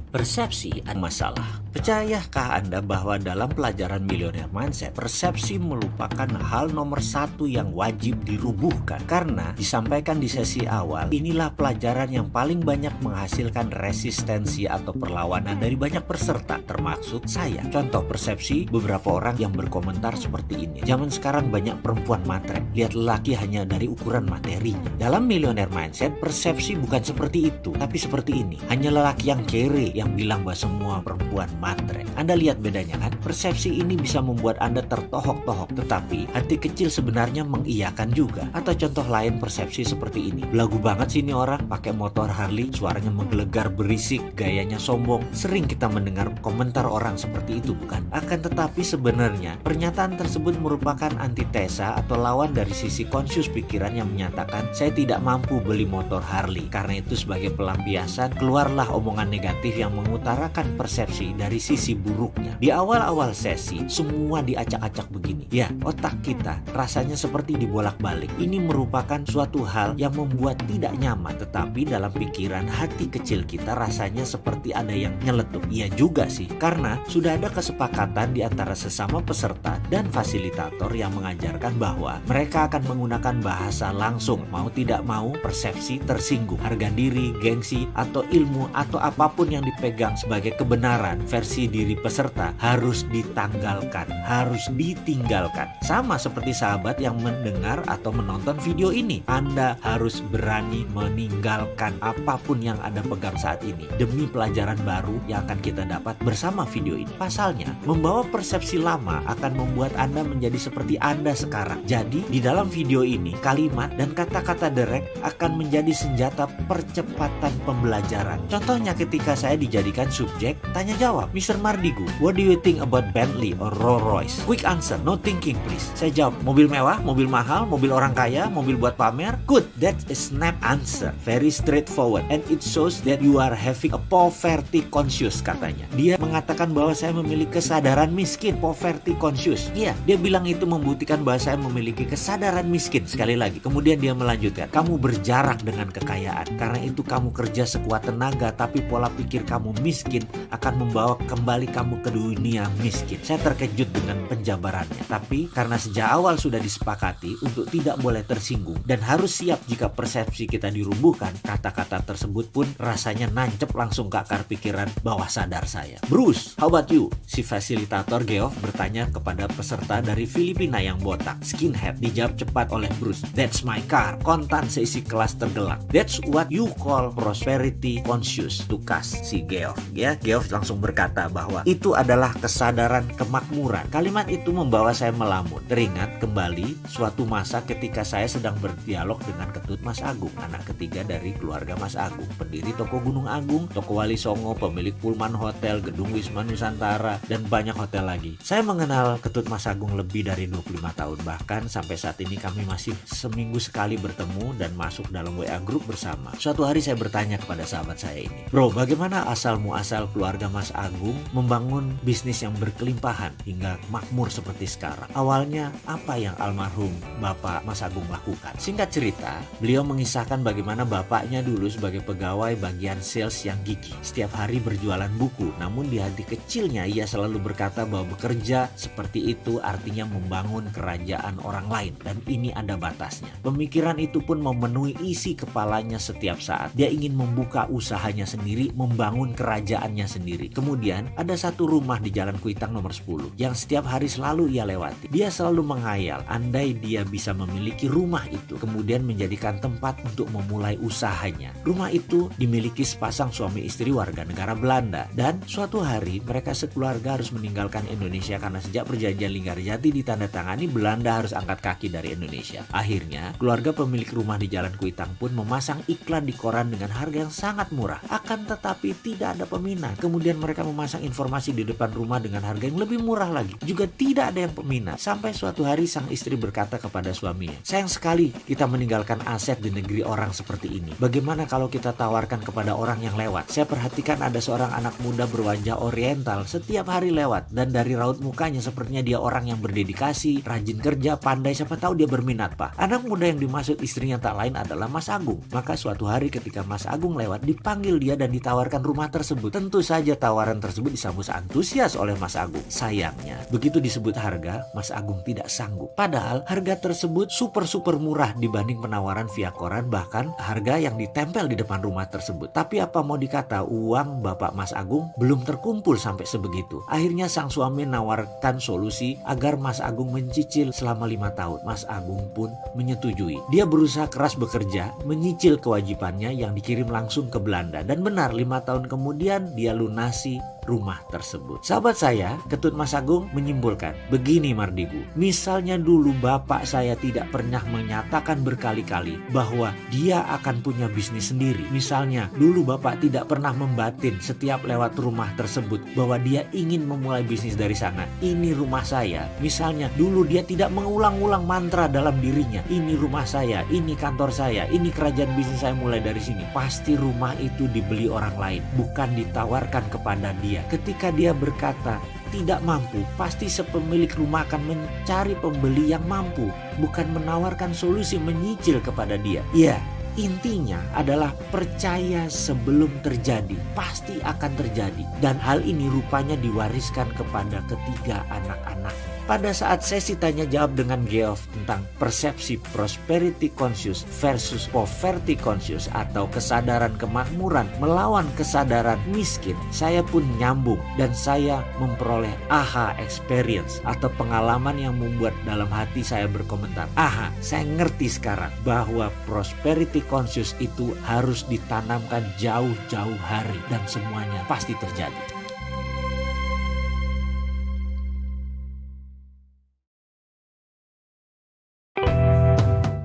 Persepsi ada masalah. Percayakah Anda bahwa dalam pelajaran Millionaire Mindset, persepsi merupakan hal nomor satu yang wajib dirubuhkan? Karena disampaikan di sesi awal, inilah pelajaran yang paling banyak menghasilkan resistensi atau perlawanan dari banyak peserta, termasuk saya. Contoh persepsi beberapa orang yang berkomentar seperti ini. Zaman sekarang banyak perempuan matre, lihat lelaki hanya dari ukuran materinya. Dalam Millionaire Mindset, persepsi bukan seperti itu, tapi seperti ini. Hanya lelaki yang kere yang bilang bahwa semua perempuan matre. Anda lihat bedanya kan? Persepsi ini bisa membuat Anda tertohok-tohok, tetapi hati kecil sebenarnya mengiyakan juga. Atau contoh lain persepsi seperti ini. Belagu banget sih ini orang, pakai motor Harley, suaranya menggelegar berisik, gayanya sombong. Sering kita mendengar komentar orang seperti itu, bukan? Akan tetapi sebenarnya pernyataan tersebut merupakan antitesa atau lawan dari sisi konsius pikiran yang menyatakan saya tidak mampu beli motor Harley. Karena itu sebagai pelampiasan, keluarlah omongan negatif yang mengutarakan persepsi dari sisi buruknya. Di awal-awal sesi, semua diacak-acak begini. Ya, otak kita rasanya seperti dibolak-balik. Ini merupakan suatu hal yang membuat tidak nyaman, tetapi dalam pikiran hati kecil kita rasanya seperti ada yang nyeletuk. Iya juga sih, karena sudah ada kesepakatan di antara sesama peserta dan fasilitator yang mengajarkan bahwa mereka akan menggunakan bahasa langsung. Mau tidak mau, persepsi tersinggung. Harga diri, gengsi, atau ilmu, atau apapun yang dipegang sebagai kebenaran versi diri peserta harus ditanggalkan, harus ditinggalkan. Sama seperti sahabat yang mendengar atau menonton video ini. Anda harus berani meninggalkan apapun yang Anda pegang saat ini demi pelajaran baru yang akan kita dapat bersama video ini. Pasalnya, membawa persepsi lama akan membuat Anda menjadi seperti Anda sekarang. Jadi, di dalam video ini, kalimat dan kata-kata derek akan menjadi senjata percepatan pembelajaran. Contohnya ketika saya dijadikan subjek tanya jawab, Mr. Mardigu, what do you think about Bentley or Rolls Royce? Quick answer, no thinking please. Saya jawab, mobil mewah, mobil mahal, mobil orang kaya, mobil buat pamer. Good, that's a snap answer, very straightforward, and it shows that you are having a poverty conscious, katanya. Dia mengatakan bahwa saya memiliki kesadaran miskin, poverty conscious. Iya, dia bilang itu membuktikan bahwa saya memiliki kesadaran miskin. Sekali lagi, kemudian dia melanjutkan, kamu berjarak dengan kekayaan, karena itu kamu kerja sekuat tenaga, tapi pola pikir kamu miskin akan membawa kembali kamu ke dunia miskin. Saya terkejut dengan penjabarannya, tapi karena sejak awal sudah disepakati untuk tidak boleh tersinggung dan harus siap jika persepsi kita dirubuhkan, kata-kata tersebut pun rasanya nancep langsung ke akar pikiran bawah sadar saya. Bruce, how about you? Si fasilitator Geoff bertanya kepada peserta dari Filipina yang botak, skinhead. Dijawab cepat oleh Bruce, that's my car. Kontan seisi kelas tergelak. That's what you call prosperity conscious, tukas si Geoff. Ya, Geoff langsung berkata bahwa itu adalah kesadaran kemakmuran. Kalimat itu membawa saya melamun. Teringat kembali suatu masa ketika saya sedang berdialog dengan Ketut Mas Agung, anak ketiga dari keluarga Mas Agung, pendiri toko Gunung Agung, toko Wali Songo, pemilik Pullman Hotel, gedung Wisma Nusantara, dan banyak hotel lagi. Saya mengenal Ketut Mas Agung lebih dari 25 tahun, bahkan sampai saat ini kami masih seminggu sekali bertemu dan masuk dalam WA group bersama. Suatu hari saya bertanya kepada sahabat saya ini, bro, bagaimana asal muasal keluarga Mas Agung membangun bisnis yang berkelimpahan hingga makmur seperti sekarang? Awalnya apa yang almarhum Bapak Mas Agung lakukan? Singkat cerita, beliau mengisahkan bagaimana bapaknya dulu sebagai pegawai bagian sales yang gigih. Setiap hari berjualan buku, namun di hati kecilnya ia selalu berkata bahwa bekerja seperti itu artinya membangun kerajaan orang lain, dan ini ada batasnya. Pemikiran itu pun memenuhi isi kepalanya setiap saat. Dia ingin membuka usahanya sendiri, membangun kerajaannya sendiri. Kemudian ada satu rumah di Jalan Kuitang nomor 10 yang setiap hari selalu ia lewati. Dia selalu menghayal andai dia bisa memiliki rumah itu, kemudian menjadikan tempat untuk memulai usahanya. Rumah itu dimiliki sepasang suami istri warga negara Belanda, dan suatu hari mereka sekeluarga harus meninggalkan Indonesia karena sejak perjanjian Linggarjati ditandatangani, Belanda harus angkat kaki dari Indonesia. Akhirnya keluarga pemilik rumah di Jalan Kuitang pun memasang iklan di koran dengan harga yang sangat murah. Akan tetapi tidak ada peminat. Kemudian mereka memasang informasi di depan rumah dengan harga yang lebih murah lagi. Juga tidak ada yang peminat. Sampai suatu hari sang istri berkata kepada suaminya, "Sayang sekali kita meninggalkan aset di negeri orang seperti ini. Bagaimana kalau kita tawarkan kepada orang yang lewat? Saya perhatikan ada seorang anak muda berwajah oriental setiap hari lewat. Dan dari raut mukanya sepertinya dia orang yang berdedikasi, rajin kerja, pandai, siapa tahu dia berminat, Pak." Anak muda yang dimaksud istrinya tak lain adalah Mas Agung. Maka suatu hari ketika Mas Agung lewat, dipanggil dia dan ditawarkan rumah tersebut. Tentu saja tawaran tersebut disambut antusias oleh Mas Agung. Sayangnya, begitu disebut harga, Mas Agung tidak sanggup. Padahal harga tersebut super murah dibanding penawaran via koran, bahkan harga yang ditempel di depan rumah tersebut. Tapi apa mau dikata, uang Bapak Mas Agung belum terkumpul sampai sebegitu. Akhirnya sang suami nawarkan solusi agar Mas Agung mencicil selama 5 tahun. Mas Agung pun menyetujui. Dia berusaha keras bekerja, menyicil kewajibannya yang dikirim langsung ke Belanda. Dan benar, 5 tahun kemudian dia lunasi rumah tersebut. Sahabat saya, Ketut Mas Agung menyimpulkan, begini Mardigu, misalnya dulu bapak saya tidak pernah menyatakan berkali-kali bahwa dia akan punya bisnis sendiri. Misalnya dulu bapak tidak pernah membatin setiap lewat rumah tersebut bahwa dia ingin memulai bisnis dari sana. Ini rumah saya. Misalnya dulu dia tidak mengulang-ulang mantra dalam dirinya, ini rumah saya, ini kantor saya, ini kerajaan bisnis saya mulai dari sini. Pasti rumah itu dibeli orang lain, bukan ditawarkan kepada dia. Ketika dia berkata tidak mampu, pasti sepemilik rumah akan mencari pembeli yang mampu, bukan menawarkan solusi menyicil kepada dia. Ya, intinya adalah percaya sebelum terjadi, pasti akan terjadi. Dan hal ini rupanya diwariskan kepada ketiga anak-anaknya. Pada saat sesi tanya jawab dengan Geoff tentang persepsi prosperity conscious versus poverty conscious atau kesadaran kemakmuran melawan kesadaran miskin, saya pun nyambung dan saya memperoleh aha experience atau pengalaman yang membuat dalam hati saya berkomentar, aha, saya ngerti sekarang bahwa prosperity conscious itu harus ditanamkan jauh-jauh hari dan semuanya pasti terjadi.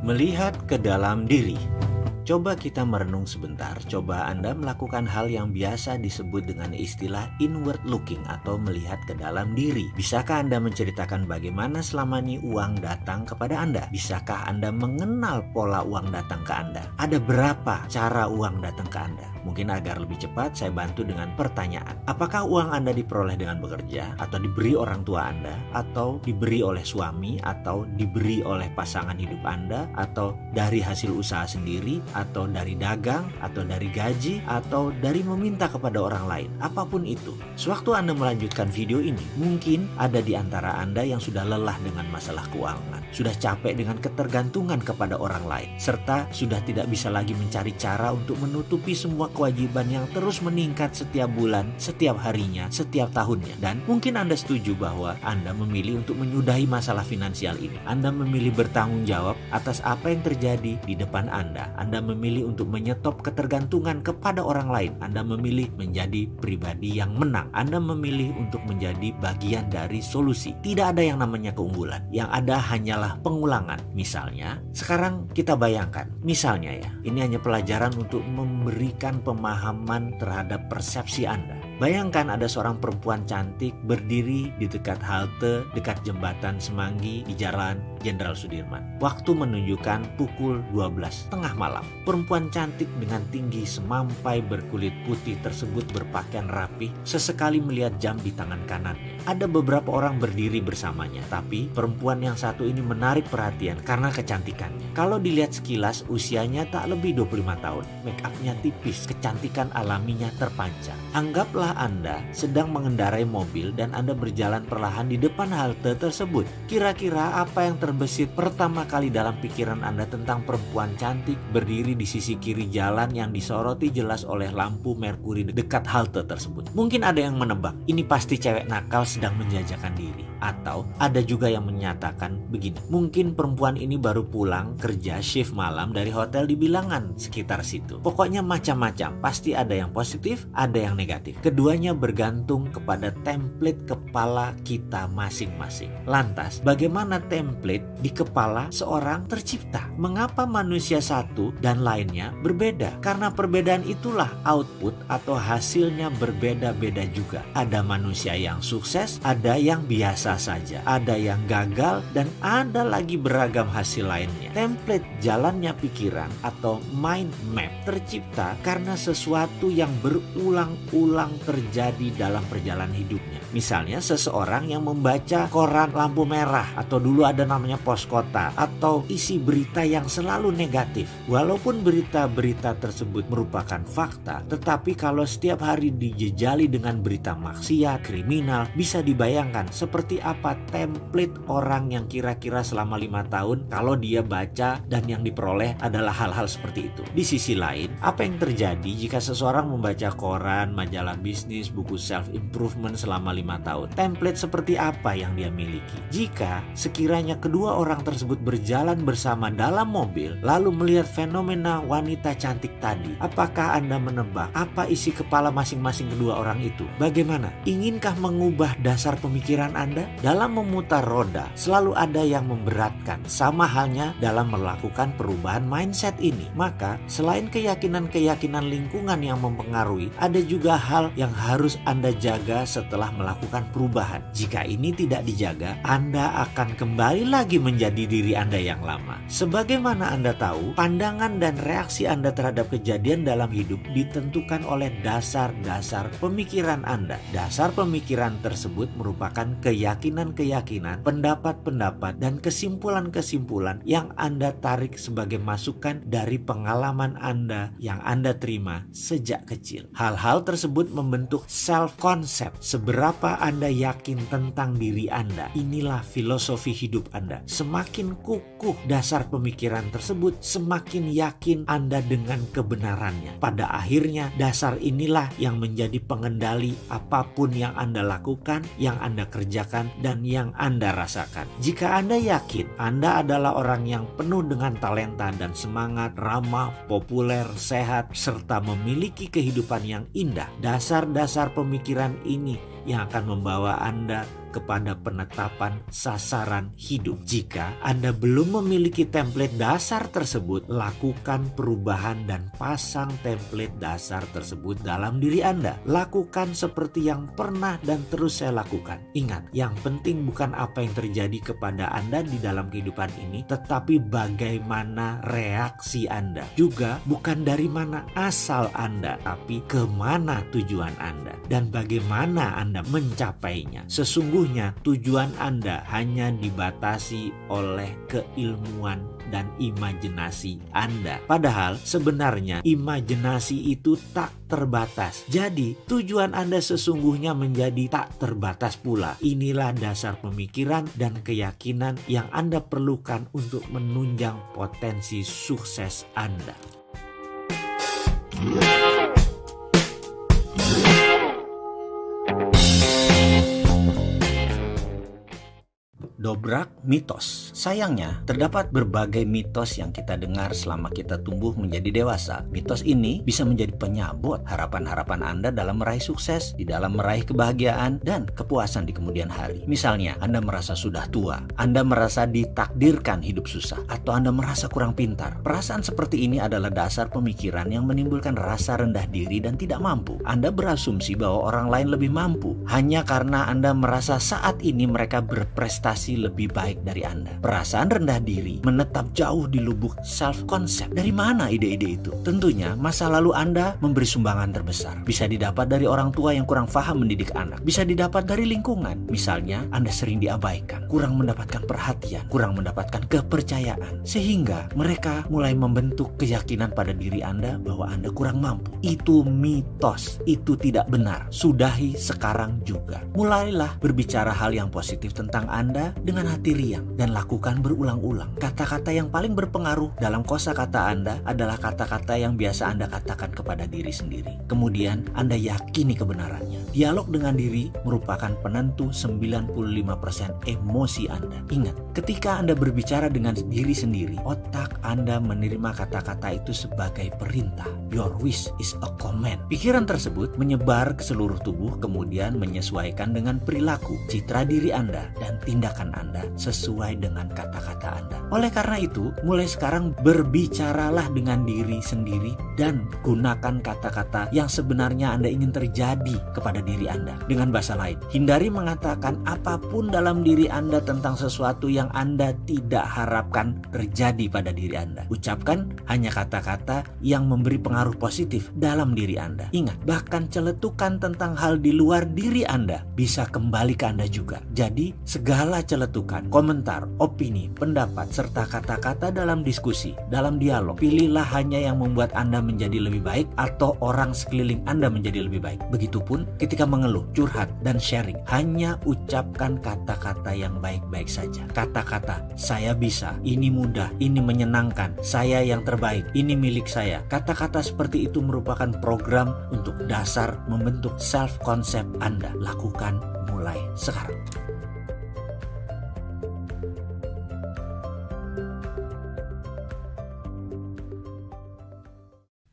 Melihat ke dalam diri. Coba kita merenung sebentar. Coba Anda melakukan hal yang biasa disebut dengan istilah inward looking atau melihat ke dalam diri. Bisakah Anda menceritakan bagaimana selama ini uang datang kepada Anda? Bisakah Anda mengenal pola uang datang ke Anda? Ada berapa cara uang datang ke Anda? Mungkin agar lebih cepat saya bantu dengan pertanyaan. Apakah uang Anda diperoleh dengan bekerja, atau diberi orang tua Anda, atau diberi oleh suami, atau diberi oleh pasangan hidup Anda, atau dari hasil usaha sendiri, atau dari dagang, atau dari gaji, atau dari meminta kepada orang lain? Apapun itu. Sewaktu Anda melanjutkan video ini, mungkin ada di antara Anda yang sudah lelah dengan masalah keuangan, sudah capek dengan ketergantungan kepada orang lain, serta sudah tidak bisa lagi mencari cara untuk menutupi semua kewajiban yang terus meningkat setiap bulan, setiap harinya, setiap tahunnya. Dan mungkin Anda setuju bahwa Anda memilih untuk menyudahi masalah finansial ini. Anda memilih bertanggung jawab atas apa yang terjadi di depan Anda. Anda memilih untuk menyetop ketergantungan kepada orang lain. Anda memilih menjadi pribadi yang menang. Anda memilih untuk menjadi bagian dari solusi. Tidak ada yang namanya keunggulan. Yang ada hanyalah pengulangan. Misalnya, sekarang kita bayangkan. Misalnya ya, ini hanya pelajaran untuk memberikan pemahaman terhadap persepsi Anda. Bayangkan ada seorang perempuan cantik berdiri di dekat halte, dekat jembatan Semanggi di Jalan Jenderal Sudirman. Waktu menunjukkan pukul 12 tengah malam. Perempuan cantik dengan tinggi semampai berkulit putih tersebut berpakaian rapi, sesekali melihat jam di tangan kanannya. Ada beberapa orang berdiri bersamanya, tapi perempuan yang satu ini menarik perhatian karena kecantikannya. Kalau dilihat sekilas, usianya tak lebih 25 tahun. Make up-nya tipis, kecantikan alaminya terpancar. Anggaplah Anda sedang mengendarai mobil dan Anda berjalan perlahan di depan halte tersebut. Kira-kira apa yang terbesit pertama kali dalam pikiran Anda tentang perempuan cantik berdiri di sisi kiri jalan yang disoroti jelas oleh lampu merkuri dekat halte tersebut? Mungkin ada yang menebak, ini pasti cewek nakal sedang menjajakan diri. Atau ada juga yang menyatakan begini, mungkin perempuan ini baru pulang kerja shift malam dari hotel di Bilangan sekitar situ. Pokoknya macam-macam, pasti ada yang positif, ada yang negatif. Keduanya bergantung kepada template kepala kita masing-masing. Lantas, bagaimana template di kepala seorang tercipta? Mengapa manusia satu dan lainnya berbeda? Karena perbedaan itulah output atau hasilnya berbeda-beda juga. Ada manusia yang sukses, ada yang biasa saja, ada yang gagal, dan ada lagi beragam hasil lainnya. Template jalannya pikiran atau mind map tercipta karena sesuatu yang berulang-ulang terjadi dalam perjalanan hidupnya. Misalnya seseorang yang membaca koran lampu merah, atau dulu ada namanya pos kota, atau isi berita yang selalu negatif. Walaupun berita-berita tersebut merupakan fakta, tetapi kalau setiap hari dijejali dengan berita maksiat, kriminal, bisa dibayangkan seperti apa template orang yang kira-kira selama 5 tahun kalau dia baca dan yang diperoleh adalah hal-hal seperti itu. Di sisi lain, apa yang terjadi jika seseorang membaca koran, majalah bisnis, buku self-improvement selama 5 tahun? Template seperti apa yang dia miliki? Jika sekiranya kedua orang tersebut berjalan bersama dalam mobil, lalu melihat fenomena wanita cantik tadi, apakah Anda menebak apa isi kepala masing-masing kedua orang itu? Bagaimana? Inginkah mengubah dasar pemikiran Anda? Dalam memutar roda, selalu ada yang memberatkan. Sama halnya dalam melakukan perubahan mindset ini. Maka, selain keyakinan-keyakinan lingkungan yang mempengaruhi, ada juga hal yang harus Anda jaga setelah melakukan perubahan. Jika ini tidak dijaga, Anda akan kembali lagi menjadi diri Anda yang lama. Sebagaimana Anda tahu, pandangan dan reaksi Anda terhadap kejadian dalam hidup ditentukan oleh dasar-dasar pemikiran Anda. Dasar pemikiran tersebut merupakan keyakinan-keyakinan, pendapat-pendapat, dan kesimpulan-kesimpulan yang Anda tarik sebagai masukan dari pengalaman Anda yang Anda terima sejak kecil. Hal-hal tersebut membentuk self-concept. Seberapa Anda yakin tentang diri Anda, inilah filosofi hidup Anda. Semakin kukuh dasar pemikiran tersebut, semakin yakin Anda dengan kebenarannya. Pada akhirnya, dasar inilah yang menjadi pengendali apapun yang Anda lakukan, yang Anda kerjakan, dan yang Anda rasakan. Jika Anda yakin Anda adalah orang yang penuh dengan talenta dan semangat, ramah, populer, sehat, serta memiliki kehidupan yang indah, dasar-dasar pemikiran ini yang akan membawa Anda kepada penetapan sasaran hidup. Jika Anda belum memiliki template dasar tersebut, lakukan perubahan dan pasang template dasar tersebut dalam diri Anda. Lakukan seperti yang pernah dan terus saya lakukan. Ingat, yang penting bukan apa yang terjadi kepada Anda di dalam kehidupan ini, tetapi bagaimana reaksi Anda. Juga bukan dari mana asal Anda, tapi kemana tujuan Anda dan bagaimana Anda mencapainya. Sesungguhnya tujuan Anda hanya dibatasi oleh keilmuan dan imajinasi Anda. Padahal sebenarnya imajinasi itu tak terbatas. Jadi tujuan Anda sesungguhnya menjadi tak terbatas pula. Inilah dasar pemikiran dan keyakinan yang Anda perlukan untuk menunjang potensi sukses Anda. Dobrak mitos. Sayangnya, terdapat berbagai mitos yang kita dengar selama kita tumbuh menjadi dewasa. Mitos ini bisa menjadi penyabot harapan-harapan Anda dalam meraih sukses, di dalam meraih kebahagiaan, dan kepuasan di kemudian hari. Misalnya, Anda merasa sudah tua, Anda merasa ditakdirkan hidup susah, atau Anda merasa kurang pintar. Perasaan seperti ini adalah dasar pemikiran yang menimbulkan rasa rendah diri dan tidak mampu. Anda berasumsi bahwa orang lain lebih mampu, hanya karena Anda merasa saat ini mereka berprestasi lebih baik dari Anda. Perasaan rendah diri menetap jauh di lubuk self-concept. Dari mana ide-ide itu? Tentunya masa lalu Anda memberi sumbangan terbesar. Bisa didapat dari orang tua yang kurang paham mendidik anak. Bisa didapat dari lingkungan. Misalnya Anda sering diabaikan, kurang mendapatkan perhatian, kurang mendapatkan kepercayaan. Sehingga mereka mulai membentuk keyakinan pada diri Anda bahwa Anda kurang mampu. Itu mitos. Itu tidak benar. Sudahi sekarang juga. Mulailah berbicara hal yang positif tentang Anda dengan hati riang dan lakukan berulang-ulang. Kata-kata yang paling berpengaruh dalam kosakata Anda adalah kata-kata yang biasa Anda katakan kepada diri sendiri. Kemudian Anda yakini kebenarannya. Dialog dengan diri merupakan penentu 95% emosi Anda. Ingat, ketika Anda berbicara dengan diri sendiri, otak Anda menerima kata-kata itu sebagai perintah. Your wish is a command. Pikiran tersebut menyebar ke seluruh tubuh, kemudian menyesuaikan dengan perilaku, citra diri Anda, dan tindakan Anda sesuai dengan kata-kata Anda. Oleh karena itu, mulai sekarang berbicaralah dengan diri sendiri dan gunakan kata-kata yang sebenarnya Anda ingin terjadi kepada diri Anda. Dengan bahasa lain, hindari mengatakan apapun dalam diri Anda tentang sesuatu yang Anda tidak harapkan terjadi pada diri Anda. Ucapkan hanya kata-kata yang memberi pengaruh positif dalam diri Anda. Ingat, bahkan celetukan tentang hal di luar diri Anda bisa kembali ke Anda juga. Jadi, segala celetukan, komentar, opini, pendapat, serta kata-kata dalam diskusi, dalam dialog, pilihlah hanya yang membuat Anda menjadi lebih baik atau orang sekeliling Anda menjadi lebih baik. Begitupun ketika mengeluh, curhat, dan sharing, hanya ucapkan kata-kata yang baik-baik saja. Kata-kata, saya bisa, ini mudah, ini menyenangkan, saya yang terbaik, ini milik saya. Kata-kata seperti itu merupakan program untuk dasar membentuk self-concept Anda. Lakukan mulai sekarang.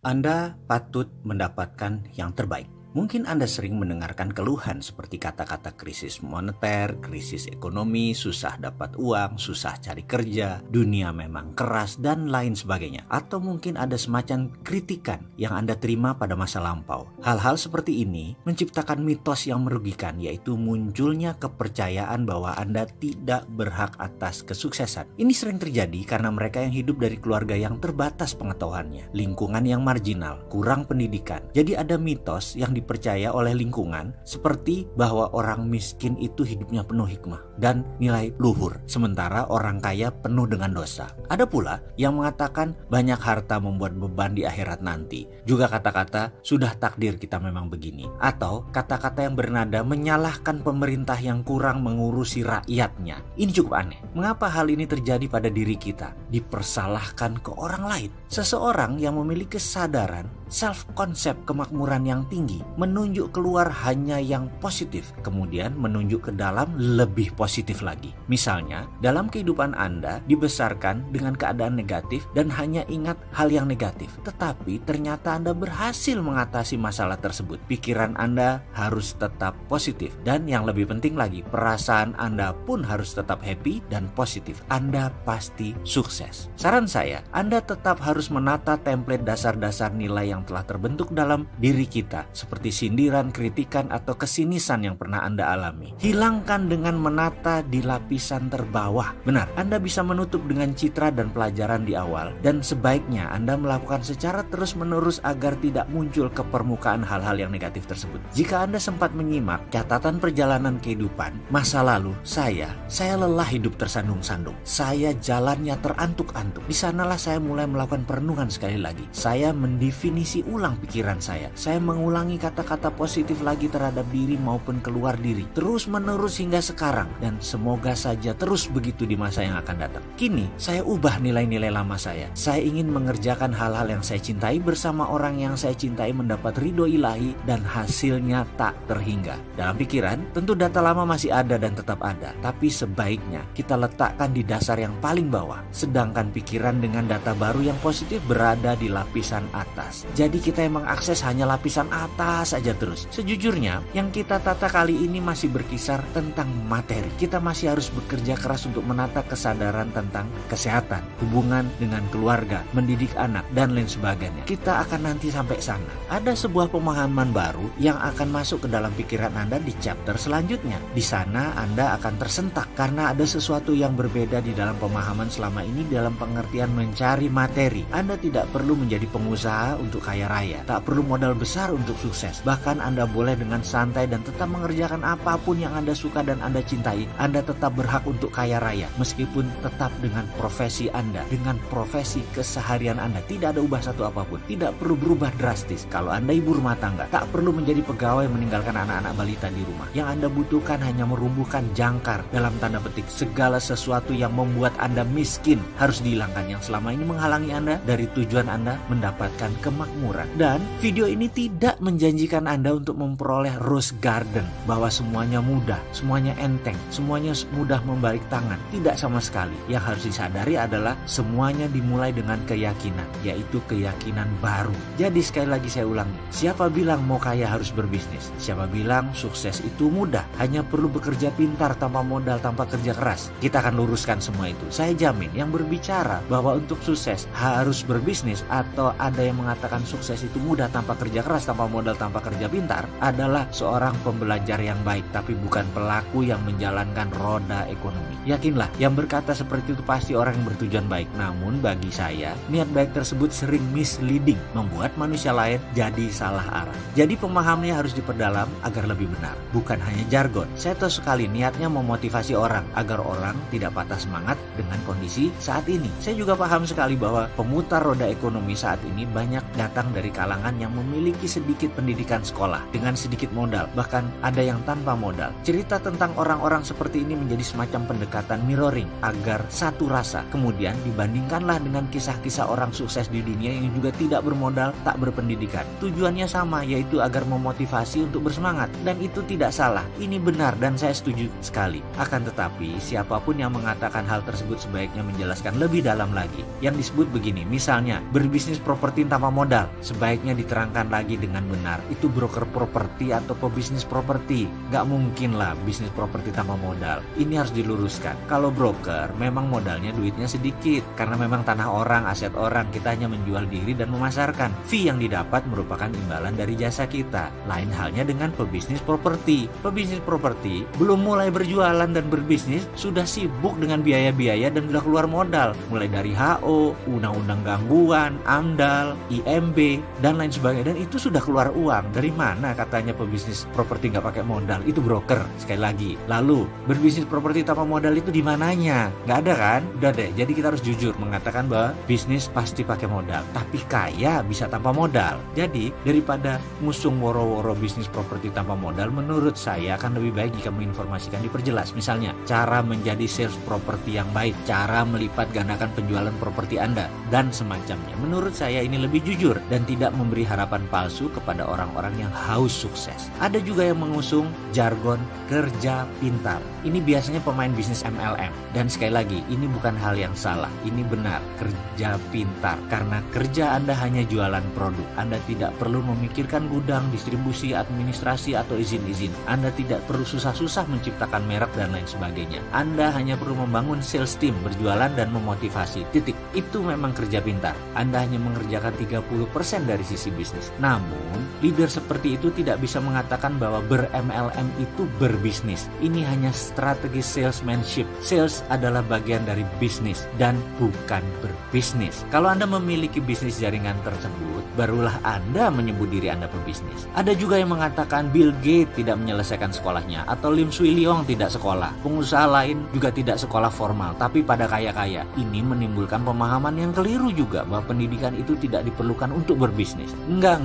Anda patut mendapatkan yang terbaik. Mungkin Anda sering mendengarkan keluhan seperti kata-kata krisis moneter, krisis ekonomi, susah dapat uang, susah cari kerja, dunia memang keras, dan lain sebagainya. Atau mungkin ada semacam kritikan yang Anda terima pada masa lampau. Hal-hal seperti ini menciptakan mitos yang merugikan, yaitu munculnya kepercayaan bahwa Anda tidak berhak atas kesuksesan. Ini sering terjadi karena mereka yang hidup dari keluarga yang terbatas pengetahuannya, lingkungan yang marginal, kurang pendidikan. Jadi ada mitos yang dipercaya oleh lingkungan seperti bahwa orang miskin itu hidupnya penuh hikmah dan nilai luhur, sementara orang kaya penuh dengan dosa. Ada pula yang mengatakan banyak harta membuat beban di akhirat nanti. Juga kata-kata sudah takdir kita memang begini, atau kata-kata yang bernada menyalahkan pemerintah yang kurang mengurusi rakyatnya. Ini cukup aneh. Mengapa hal ini terjadi pada diri kita? Dipersalahkan ke orang lain. Seseorang yang memiliki kesadaran self-concept kemakmuran yang tinggi menunjuk keluar hanya yang positif, kemudian menunjuk ke dalam lebih positif lagi. Misalnya, dalam kehidupan Anda dibesarkan dengan keadaan negatif dan hanya ingat hal yang negatif, tetapi ternyata Anda berhasil mengatasi masalah tersebut. Pikiran Anda harus tetap positif, dan yang lebih penting lagi, perasaan Anda pun harus tetap happy dan positif. Anda pasti sukses. Saran saya, Anda tetap harus menata template dasar-dasar nilai yang telah terbentuk dalam diri kita, seperti sindiran, kritikan, atau kesinisan yang pernah Anda alami. Hilangkan dengan menata di lapisan terbawah. Benar, Anda bisa menutup dengan citra dan pelajaran di awal, dan sebaiknya Anda melakukan secara terus-menerus agar tidak muncul ke permukaan hal-hal yang negatif tersebut. Jika Anda sempat menyimak catatan perjalanan kehidupan masa lalu saya lelah hidup tersandung-sandung. Saya jalannya terantuk-antuk. Di sanalah saya mulai melakukan perenungan sekali lagi. Saya mendefinisi ulang pikiran saya. Saya mengulangi kata-kata positif lagi terhadap diri maupun keluar diri, terus menerus hingga sekarang, dan semoga saja terus begitu di masa yang akan datang. Kini saya ubah nilai-nilai lama saya. Saya ingin mengerjakan hal-hal yang saya cintai bersama orang yang saya cintai, mendapat ridho ilahi, dan hasilnya tak terhingga. Dalam pikiran tentu data lama masih ada dan tetap ada, tapi sebaiknya kita letakkan di dasar yang paling bawah, sedangkan pikiran dengan data baru yang positif berada di lapisan atas. Jadi kita yang mengakses hanya lapisan atas saja terus. Sejujurnya yang kita tata kali ini masih berkisar tentang materi. Kita masih harus bekerja keras untuk menata kesadaran tentang kesehatan, hubungan dengan keluarga, mendidik anak, dan lain sebagainya. Kita akan nanti sampai sana. Ada sebuah pemahaman baru yang akan masuk ke dalam pikiran Anda di chapter selanjutnya. Di sana Anda akan tersentak karena ada sesuatu yang berbeda di dalam pemahaman selama ini dalam pengertian mencari materi. Anda tidak perlu menjadi pengusaha untuk kaya raya, tak perlu modal besar untuk sukses. Bahkan Anda boleh dengan santai dan tetap mengerjakan apapun yang Anda suka dan Anda cintai. Anda tetap berhak untuk kaya raya, meskipun tetap dengan profesi Anda, dengan profesi keseharian Anda. Tidak ada ubah satu apapun, tidak perlu berubah drastis. Kalau Anda ibu rumah tangga, tak perlu menjadi pegawai meninggalkan anak-anak balita di rumah. Yang Anda butuhkan hanya merumbuhkan jangkar, dalam tanda petik, segala sesuatu yang membuat Anda miskin harus dihilangkan, yang selama ini menghalangi Anda dari tujuan Anda mendapatkan kemakmuran kemakmuran. Dan video ini tidak menjanjikan Anda untuk memperoleh rose garden, bahwa semuanya mudah, semuanya enteng, semuanya mudah membalik tangan. Tidak sama sekali. Yang harus disadari adalah semuanya dimulai dengan keyakinan, yaitu keyakinan baru. Jadi sekali lagi saya ulangi, siapa bilang mau kaya harus berbisnis? Siapa bilang sukses itu mudah, hanya perlu bekerja pintar tanpa modal, tanpa kerja keras? Kita akan luruskan semua itu. Saya jamin yang berbicara bahwa untuk sukses harus berbisnis, atau ada yang mengatakan sukses itu mudah tanpa kerja keras, tanpa modal, tanpa kerja pintar, adalah seorang pembelajar yang baik, tapi bukan pelaku yang menjalankan roda ekonomi. Yakinlah, yang berkata seperti itu pasti orang yang bertujuan baik. Namun bagi saya, niat baik tersebut sering misleading, membuat manusia lain jadi salah arah. Jadi pemahamannya harus diperdalam agar lebih benar, bukan hanya jargon. Saya tahu sekali niatnya memotivasi orang agar orang tidak patah semangat dengan kondisi saat ini. Saya juga paham sekali bahwa pemutar roda ekonomi saat ini banyak datang dari kalangan yang memiliki sedikit pendidikan sekolah dengan sedikit modal, bahkan ada yang tanpa modal. Cerita tentang orang-orang seperti ini menjadi semacam pendekatan mirroring agar satu rasa. Kemudian dibandingkanlah dengan kisah-kisah orang sukses di dunia yang juga tidak bermodal, tak berpendidikan. Tujuannya sama, yaitu agar memotivasi untuk bersemangat. Dan itu tidak salah, ini benar dan saya setuju sekali. Akan tetapi siapapun yang mengatakan hal tersebut sebaiknya menjelaskan lebih dalam lagi. Yang disebut begini, misalnya berbisnis properti tanpa modal, sebaiknya diterangkan lagi dengan benar. Itu broker properti atau pebisnis properti. Gak mungkin lah bisnis properti tanpa modal. Ini harus diluruskan. Kalau broker memang modalnya duitnya sedikit, karena memang tanah orang, aset orang, kita hanya menjual diri dan memasarkan. Fee yang didapat merupakan imbalan dari jasa kita. Lain halnya dengan pebisnis properti. Pebisnis properti belum mulai berjualan dan berbisnis sudah sibuk dengan biaya-biaya dan sudah keluar modal, mulai dari HO, undang-undang gangguan, AMDAL, IMB, dan lain sebagainya. Dan itu sudah keluar uang. Dari mana katanya pebisnis properti nggak pakai modal? Itu broker, sekali lagi. Lalu berbisnis properti tanpa modal itu di mananya? Nggak ada kan? Udah deh. Jadi kita harus jujur mengatakan bahwa bisnis pasti pakai modal, tapi kaya bisa tanpa modal. Jadi daripada ngusung woro-woro bisnis properti tanpa modal, menurut saya akan lebih baik jika menginformasikan, diperjelas. Misalnya cara menjadi sales properti yang baik, cara melipat gandakan penjualan properti Anda, dan semacamnya. Menurut saya ini lebih jujur dan tidak memberi harapan palsu kepada orang-orang yang haus sukses. Ada juga yang mengusung jargon kerja pintar. Ini biasanya pemain bisnis MLM. Dan sekali lagi, ini bukan hal yang salah. Ini benar, kerja pintar. Karena kerja Anda hanya jualan produk. Anda tidak perlu memikirkan gudang, distribusi, administrasi, atau izin-izin. Anda tidak perlu susah-susah menciptakan merek dan lain sebagainya. Anda hanya perlu membangun sales team, berjualan dan memotivasi. Titik. Itu memang kerja pintar. Anda hanya mengerjakan 30% dari sisi bisnis. Namun, leader seperti itu tidak bisa mengatakan bahwa ber-MLM itu berbisnis. Ini hanya strategi salesmanship. Sales adalah bagian dari bisnis dan bukan berbisnis. Kalau Anda memiliki bisnis jaringan tersebut, barulah Anda menyebut diri Anda pebisnis. Ada juga yang mengatakan Bill Gates tidak menyelesaikan sekolahnya, atau Lim Swee Leong tidak sekolah. Pengusaha lain juga tidak sekolah formal, tapi pada kaya-kaya. Ini menimbulkan pemahaman yang keliru juga bahwa pendidikan itu tidak diperlukan untuk berbisnis. Enggak.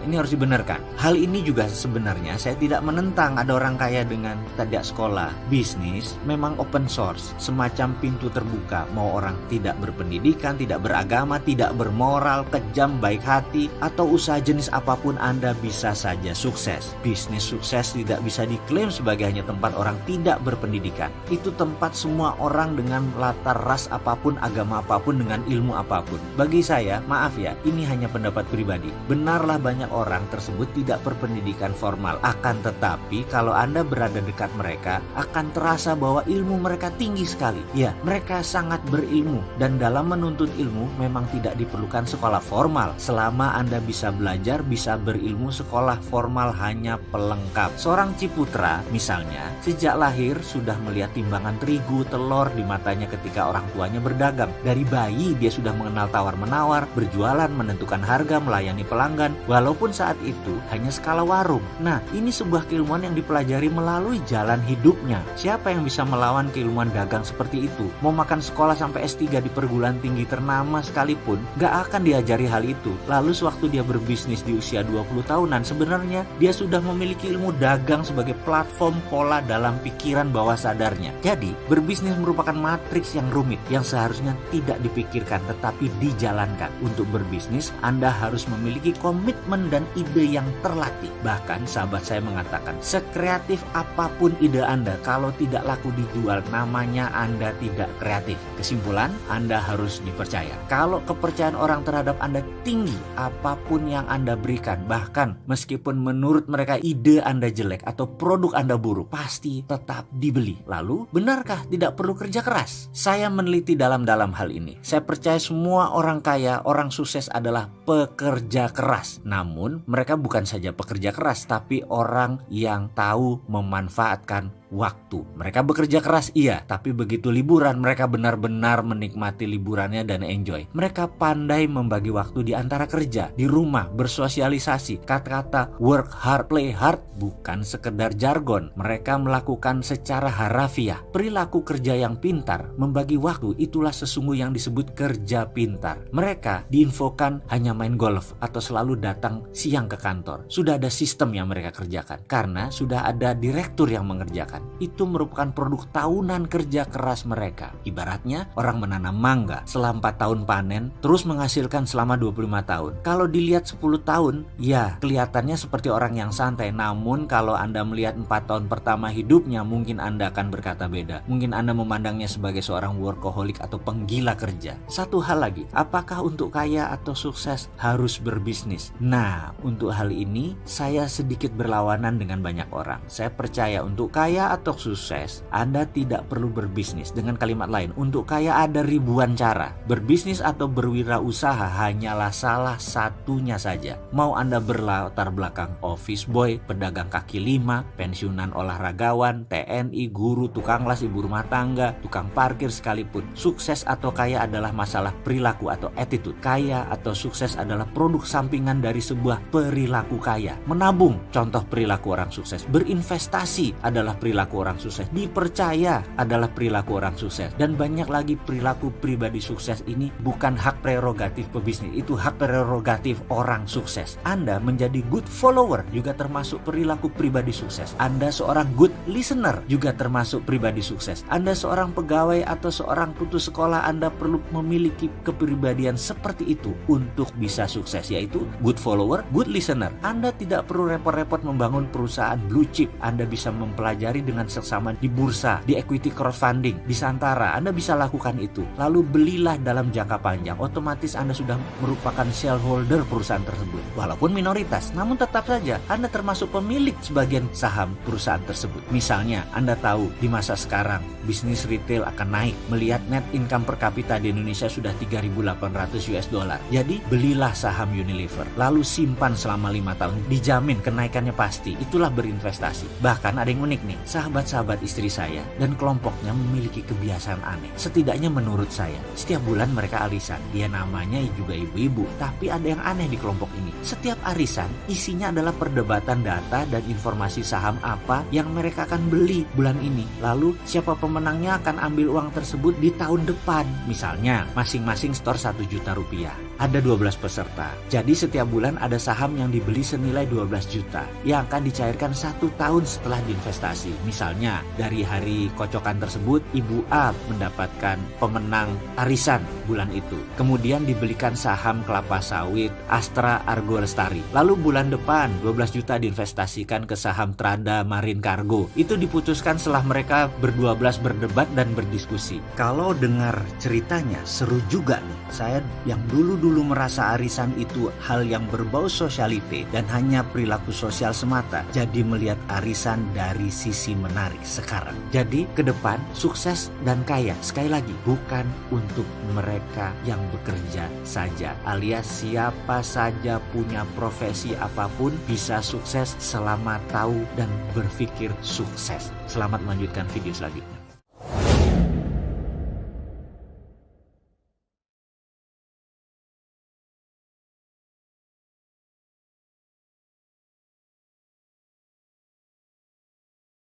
Ini harus dibenarkan. Hal ini juga sebenarnya saya tidak menentang ada orang kaya dengan tidak sekolah. Bisnis memang open source, semacam pintu terbuka. Mau orang tidak berpendidikan, tidak beragama, tidak bermoral, kejam, baik hati, atau usaha jenis apapun, Anda bisa saja sukses. Bisnis sukses tidak bisa diklaim sebagai hanya tempat orang tidak berpendidikan. Itu tempat semua orang dengan latar ras apapun, agama apapun, dengan ilmu apapun. Bagi saya, maaf ya, ini hanya pendapat pribadi. Benarlah banyak orang tersebut tidak berpendidikan formal. Akan tetapi kalau Anda berada dekat mereka, akan terasa bahwa ilmu mereka tinggi sekali. Ya, mereka sangat berilmu. Dan dalam menuntut ilmu memang tidak diperlukan sekolah formal. Selama Anda bisa belajar, bisa berilmu, sekolah formal hanya pelengkap. Seorang Ciputra misalnya, sejak lahir sudah melihat timbangan terigu, telur di matanya ketika orang tuanya berdagang. Dari bayi dia sudah mengenal tawar-menawar, berjualan, menentukan harga, melayani pelanggan, walaupun saat itu hanya skala warung. Nah, ini sebuah keilmuan yang dipelajari melalui jalan hidupnya. Siapa yang bisa melawan keilmuan dagang seperti itu? Mau makan sekolah sampai S3 di perguruan tinggi ternama sekalipun, gak akan diajari hal itu. Lalu sewaktu dia berbisnis di usia 20 tahunan, sebenarnya dia sudah memiliki ilmu dagang sebagai platform pola dalam pikiran bawah sadarnya. Jadi, berbisnis merupakan matriks yang rumit yang seharusnya tidak dipikirkan tetapi dijalankan. Untuk berbisnis, Anda harus memiliki komitmen dan ide yang terlatih. Bahkan sahabat saya mengatakan, sekreatif apapun ide Anda, kalau tidak laku dijual, namanya Anda tidak kreatif. Kesimpulan, Anda harus dipercaya. Kalau kepercayaan orang terhadap Anda tinggi, apapun yang Anda berikan, bahkan meskipun menurut mereka ide Anda jelek atau produk Anda buruk, pasti tetap dibeli. Lalu, benarkah tidak perlu kerja keras? Saya meneliti dalam-dalam hal ini. Saya percaya semua orang kaya, orang sukses adalah pekerja keras. Namun, mereka bukan saja pekerja keras, tapi orang yang tahu memanfaatkan waktu. Mereka bekerja keras, iya, tapi begitu liburan, mereka benar-benar menikmati liburannya dan enjoy. Mereka pandai membagi waktu di antara kerja, di rumah, bersosialisasi. Kata-kata work hard, play hard bukan sekedar jargon. Mereka melakukan secara harafiah. Perilaku kerja yang pintar, membagi waktu, itulah sesungguh yang disebut kerja pintar. Mereka diinfokan hanya main golf atau selalu datang siang ke kantor. Sudah ada sistem yang mereka kerjakan karena sudah ada direktur yang mengerjakan. Itu merupakan produk tahunan kerja keras mereka. Ibaratnya orang menanam mangga, setelah 4 tahun panen, terus menghasilkan selama 25 tahun. Kalau dilihat 10 tahun, ya kelihatannya seperti orang yang santai. Namun kalau Anda melihat 4 tahun pertama hidupnya, mungkin Anda akan berkata beda. Mungkin Anda memandangnya sebagai seorang workaholic atau penggila kerja. Satu hal lagi, apakah untuk kaya atau sukses harus berbisnis? Nah, untuk hal ini saya sedikit berlawanan dengan banyak orang. Saya percaya untuk kaya atau sukses, Anda tidak perlu berbisnis. Dengan kalimat lain, untuk kaya ada ribuan cara. Berbisnis atau berwirausaha hanyalah salah satunya saja. Mau Anda berlatar belakang office boy, pedagang kaki lima, pensiunan olahragawan, TNI, guru, tukang las, ibu rumah tangga, tukang parkir sekalipun, sukses atau kaya adalah masalah perilaku atau attitude. Kaya atau sukses adalah produk sampingan dari sebuah perilaku kaya. Menabung, contoh perilaku orang sukses. Berinvestasi adalah perilaku orang sukses. Dipercaya adalah perilaku orang sukses. Dan banyak lagi perilaku pribadi sukses ini bukan hak prerogatif pebisnis, itu hak prerogatif orang sukses. Anda menjadi good follower juga termasuk perilaku pribadi sukses. Anda seorang good listener juga termasuk pribadi sukses. Anda seorang pegawai atau seorang putus sekolah, Anda perlu memiliki kepribadian seperti itu untuk bisa sukses, yaitu good follower, good listener. Anda tidak perlu repot-repot membangun perusahaan blue chip. Anda bisa mempelajari dengan seksama di bursa, di equity crowdfunding, di Santara. Anda bisa lakukan itu. Lalu belilah dalam jangka panjang. Otomatis Anda sudah merupakan shareholder perusahaan tersebut. Walaupun minoritas, namun tetap saja Anda termasuk pemilik sebagian saham perusahaan tersebut. Misalnya, Anda tahu di masa sekarang bisnis retail akan naik. Melihat net income per kapita di Indonesia sudah 3.800 US dollar. Jadi, belilah saham Unilever. Lalu simpan selama 5 tahun. Dijamin kenaikannya pasti. Itulah berinvestasi. Bahkan ada yang unik nih. Sahabat-sahabat istri saya dan kelompoknya memiliki kebiasaan aneh. Setidaknya menurut saya, setiap bulan mereka arisan. Dia namanya juga ibu-ibu. Tapi ada yang aneh di kelompok ini. Setiap arisan, isinya adalah perdebatan data dan informasi saham apa yang mereka akan beli bulan ini. Lalu, siapa pemenangnya akan ambil uang tersebut di tahun depan. Misalnya, masing-masing store 1 juta rupiah. Ada 12 peserta. Jadi setiap bulan ada saham yang dibeli senilai 12 juta yang akan dicairkan 1 tahun setelah diinvestasi. Misalnya, dari hari kocokan tersebut, Ibu A mendapatkan pemenang arisan bulan itu. Kemudian dibelikan saham kelapa sawit Astra Argo Lestari. Lalu bulan depan 12 juta diinvestasikan ke saham Trada Marine Cargo. Itu diputuskan setelah mereka berdua-belas berdebat dan berdiskusi. Kalau dengar ceritanya seru juga nih. Saya yang dulu merasa arisan itu hal yang berbau sosialite dan hanya perilaku sosial semata, jadi melihat arisan dari sisi menarik sekarang. Jadi ke depan sukses dan kaya, sekali lagi, bukan untuk mereka yang bekerja saja, alias siapa saja punya profesi apapun bisa sukses selama tahu dan berpikir sukses. Selamat melanjutkan video selanjutnya.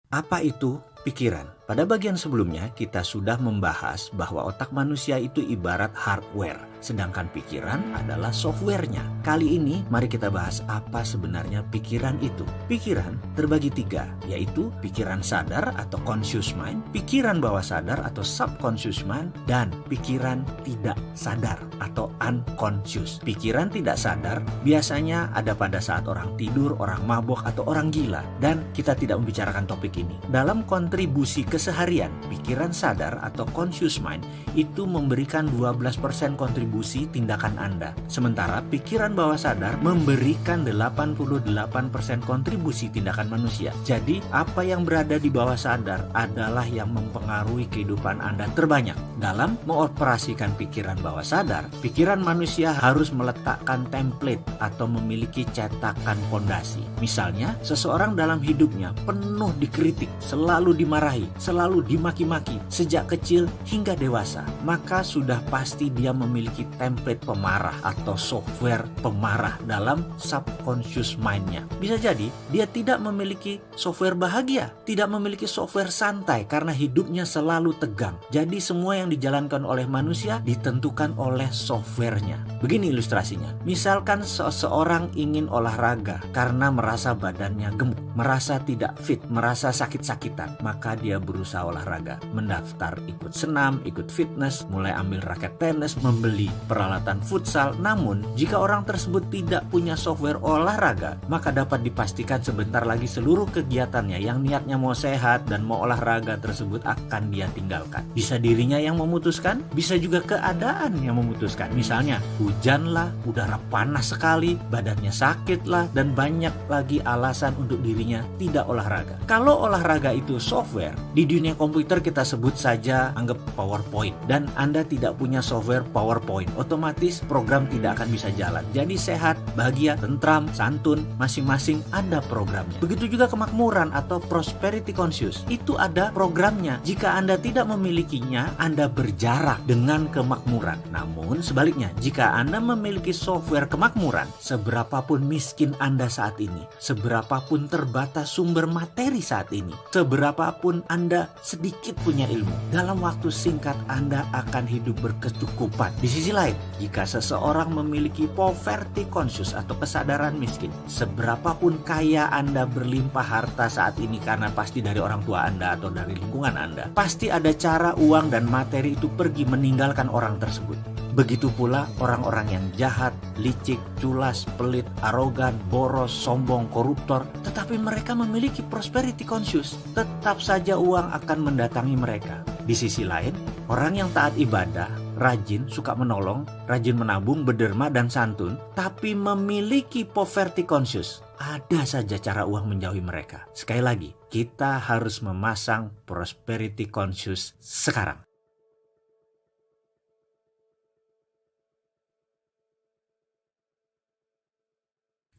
Apa itu pikiran? Pada bagian sebelumnya kita sudah membahas bahwa otak manusia itu ibarat hardware, sedangkan pikiran adalah softwarenya. Kali ini mari kita bahas apa sebenarnya pikiran itu. Pikiran terbagi 3, yaitu pikiran sadar atau conscious mind, pikiran bawah sadar atau subconscious mind, dan pikiran tidak sadar atau unconscious. Pikiran tidak sadar biasanya ada pada saat orang tidur, orang mabok, atau orang gila, dan kita tidak membicarakan topik ini. Dalam kontribusi keseharian, pikiran sadar atau conscious mind itu memberikan 12% kontribusi tindakan Anda. Sementara pikiran bawah sadar memberikan 88% kontribusi tindakan manusia. Jadi, apa yang berada di bawah sadar adalah yang mempengaruhi kehidupan Anda terbanyak. Dalam mengoperasikan pikiran bawah sadar, pikiran manusia harus meletakkan template atau memiliki cetakan fondasi. Misalnya, seseorang dalam hidupnya penuh dikritik, selalu dimarahi, selalu dimaki-maki sejak kecil hingga dewasa, maka sudah pasti dia memiliki template pemarah atau software pemarah dalam subconscious mind-nya. Bisa jadi dia tidak memiliki software bahagia, tidak memiliki software santai karena hidupnya selalu tegang. Jadi semua yang dijalankan oleh manusia ditentukan oleh softwarenya. Begini ilustrasinya, misalkan seseorang ingin olahraga karena merasa badannya gemuk, merasa tidak fit, merasa sakit-sakitan, maka dia berusaha olahraga, mendaftar ikut senam, ikut fitness, mulai ambil raket tenis, membeli peralatan futsal. Namun, jika orang tersebut tidak punya software olahraga, maka dapat dipastikan sebentar lagi seluruh kegiatannya yang niatnya mau sehat dan mau olahraga tersebut akan dia tinggalkan. Bisa dirinya yang memutuskan, bisa juga keadaan yang memutuskan. Misalnya, hujan lah, udara panas sekali, badannya sakit lah, dan banyak lagi alasan untuk dirinya tidak olahraga. Kalau olahraga itu software, di dunia komputer kita sebut saja anggap PowerPoint, dan Anda tidak punya software PowerPoint, otomatis program tidak akan bisa jalan. Jadi sehat, bahagia, tentram, santun, masing-masing ada programnya. Begitu juga kemakmuran atau prosperity conscious, itu ada programnya. Jika Anda tidak memilikinya, Anda berjarak dengan kemakmuran. Namun sebaliknya, jika Anda memiliki software kemakmuran, seberapapun miskin Anda saat ini, seberapapun terbatas sumber materi saat ini, seberapapun Anda sedikit punya ilmu, dalam waktu singkat Anda akan hidup berkecukupan. Di sisi lain, jika seseorang memiliki poverty conscious atau kesadaran miskin, seberapapun kaya Anda berlimpah harta saat ini karena pasti dari orang tua Anda atau dari lingkungan Anda, pasti ada cara uang dan materi itu pergi meninggalkan orang tersebut. Begitu pula orang-orang yang jahat, licik, culas, pelit, arogan, boros, sombong, koruptor, tetapi mereka memiliki prosperity conscious. Tetap saja uang akan mendatangi mereka. Di sisi lain, orang yang taat ibadah, rajin, suka menolong, rajin menabung, berderma, dan santun, tapi memiliki poverty conscious, ada saja cara uang menjauhi mereka. Sekali lagi, kita harus memasang prosperity conscious sekarang.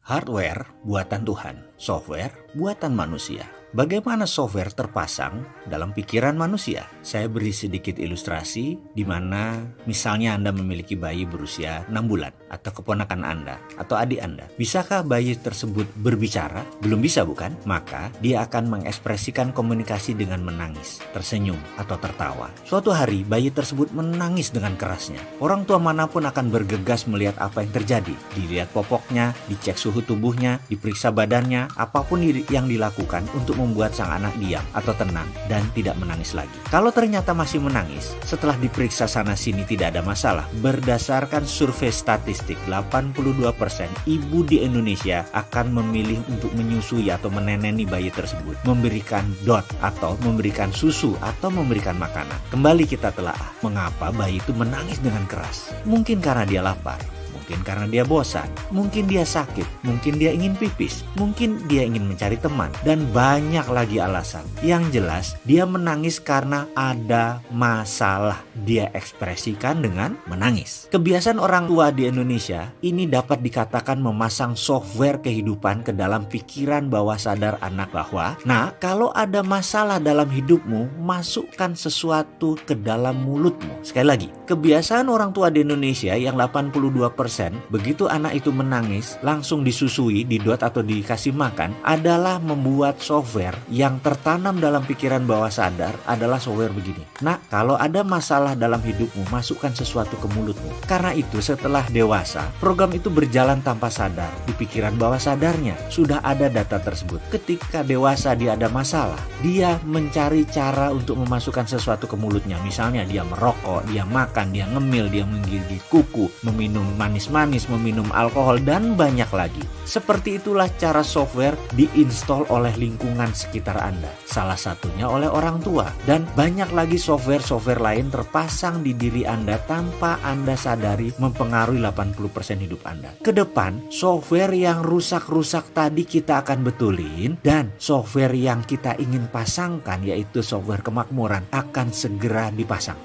Hardware buatan Tuhan, software buatan manusia. Bagaimana software terpasang dalam pikiran manusia? Saya beri sedikit ilustrasi di mana misalnya Anda memiliki bayi berusia 6 bulan atau keponakan Anda atau adik Anda. Bisakah bayi tersebut berbicara? Belum bisa bukan? Maka dia akan mengekspresikan komunikasi dengan menangis, tersenyum, atau tertawa. Suatu hari bayi tersebut menangis dengan kerasnya. Orang tua manapun akan bergegas melihat apa yang terjadi. Dilihat popoknya, dicek suhu tubuhnya, diperiksa badannya, apapun yang dilakukan untuk membuat sang anak diam atau tenang dan tidak menangis lagi. Kalau ternyata masih menangis, setelah diperiksa sana sini tidak ada masalah, berdasarkan survei statistik 82% ibu di Indonesia akan memilih untuk menyusui atau meneneni bayi tersebut, memberikan dot atau memberikan susu atau memberikan makanan. Kembali kita telaah, mengapa bayi itu menangis dengan keras? Mungkin karena dia lapar, mungkin karena dia bosan, mungkin dia sakit, mungkin dia ingin pipis, mungkin dia ingin mencari teman, dan banyak lagi alasan. Yang jelas, dia menangis karena ada masalah. Dia ekspresikan dengan menangis. Kebiasaan orang tua di Indonesia ini dapat dikatakan memasang software kehidupan ke dalam pikiran bawah sadar anak bahwa, nah, kalau ada masalah dalam hidupmu, masukkan sesuatu ke dalam mulutmu. Sekali lagi, kebiasaan orang tua di Indonesia yang 82% begitu anak itu menangis, langsung disusui, didot atau dikasih makan, adalah membuat software yang tertanam dalam pikiran bawah sadar adalah software begini. Nak, kalau ada masalah dalam hidupmu, masukkan sesuatu ke mulutmu. Karena itu setelah dewasa, program itu berjalan tanpa sadar. Di pikiran bawah sadarnya sudah ada data tersebut. Ketika dewasa dia ada masalah, dia mencari cara untuk memasukkan sesuatu ke mulutnya. Misalnya dia merokok, dia makan, dia ngemil, dia menggigit kuku, meminum manis-manis, meminum alkohol, dan banyak lagi. Seperti itulah cara software diinstal oleh lingkungan sekitar Anda. Salah satunya oleh orang tua. Dan banyak lagi software-software lain terpasang di diri Anda tanpa Anda sadari mempengaruhi 80% hidup Anda. Kedepan, software yang rusak-rusak tadi kita akan betulin, dan software yang kita ingin pasangkan, yaitu software kemakmuran, akan segera dipasang.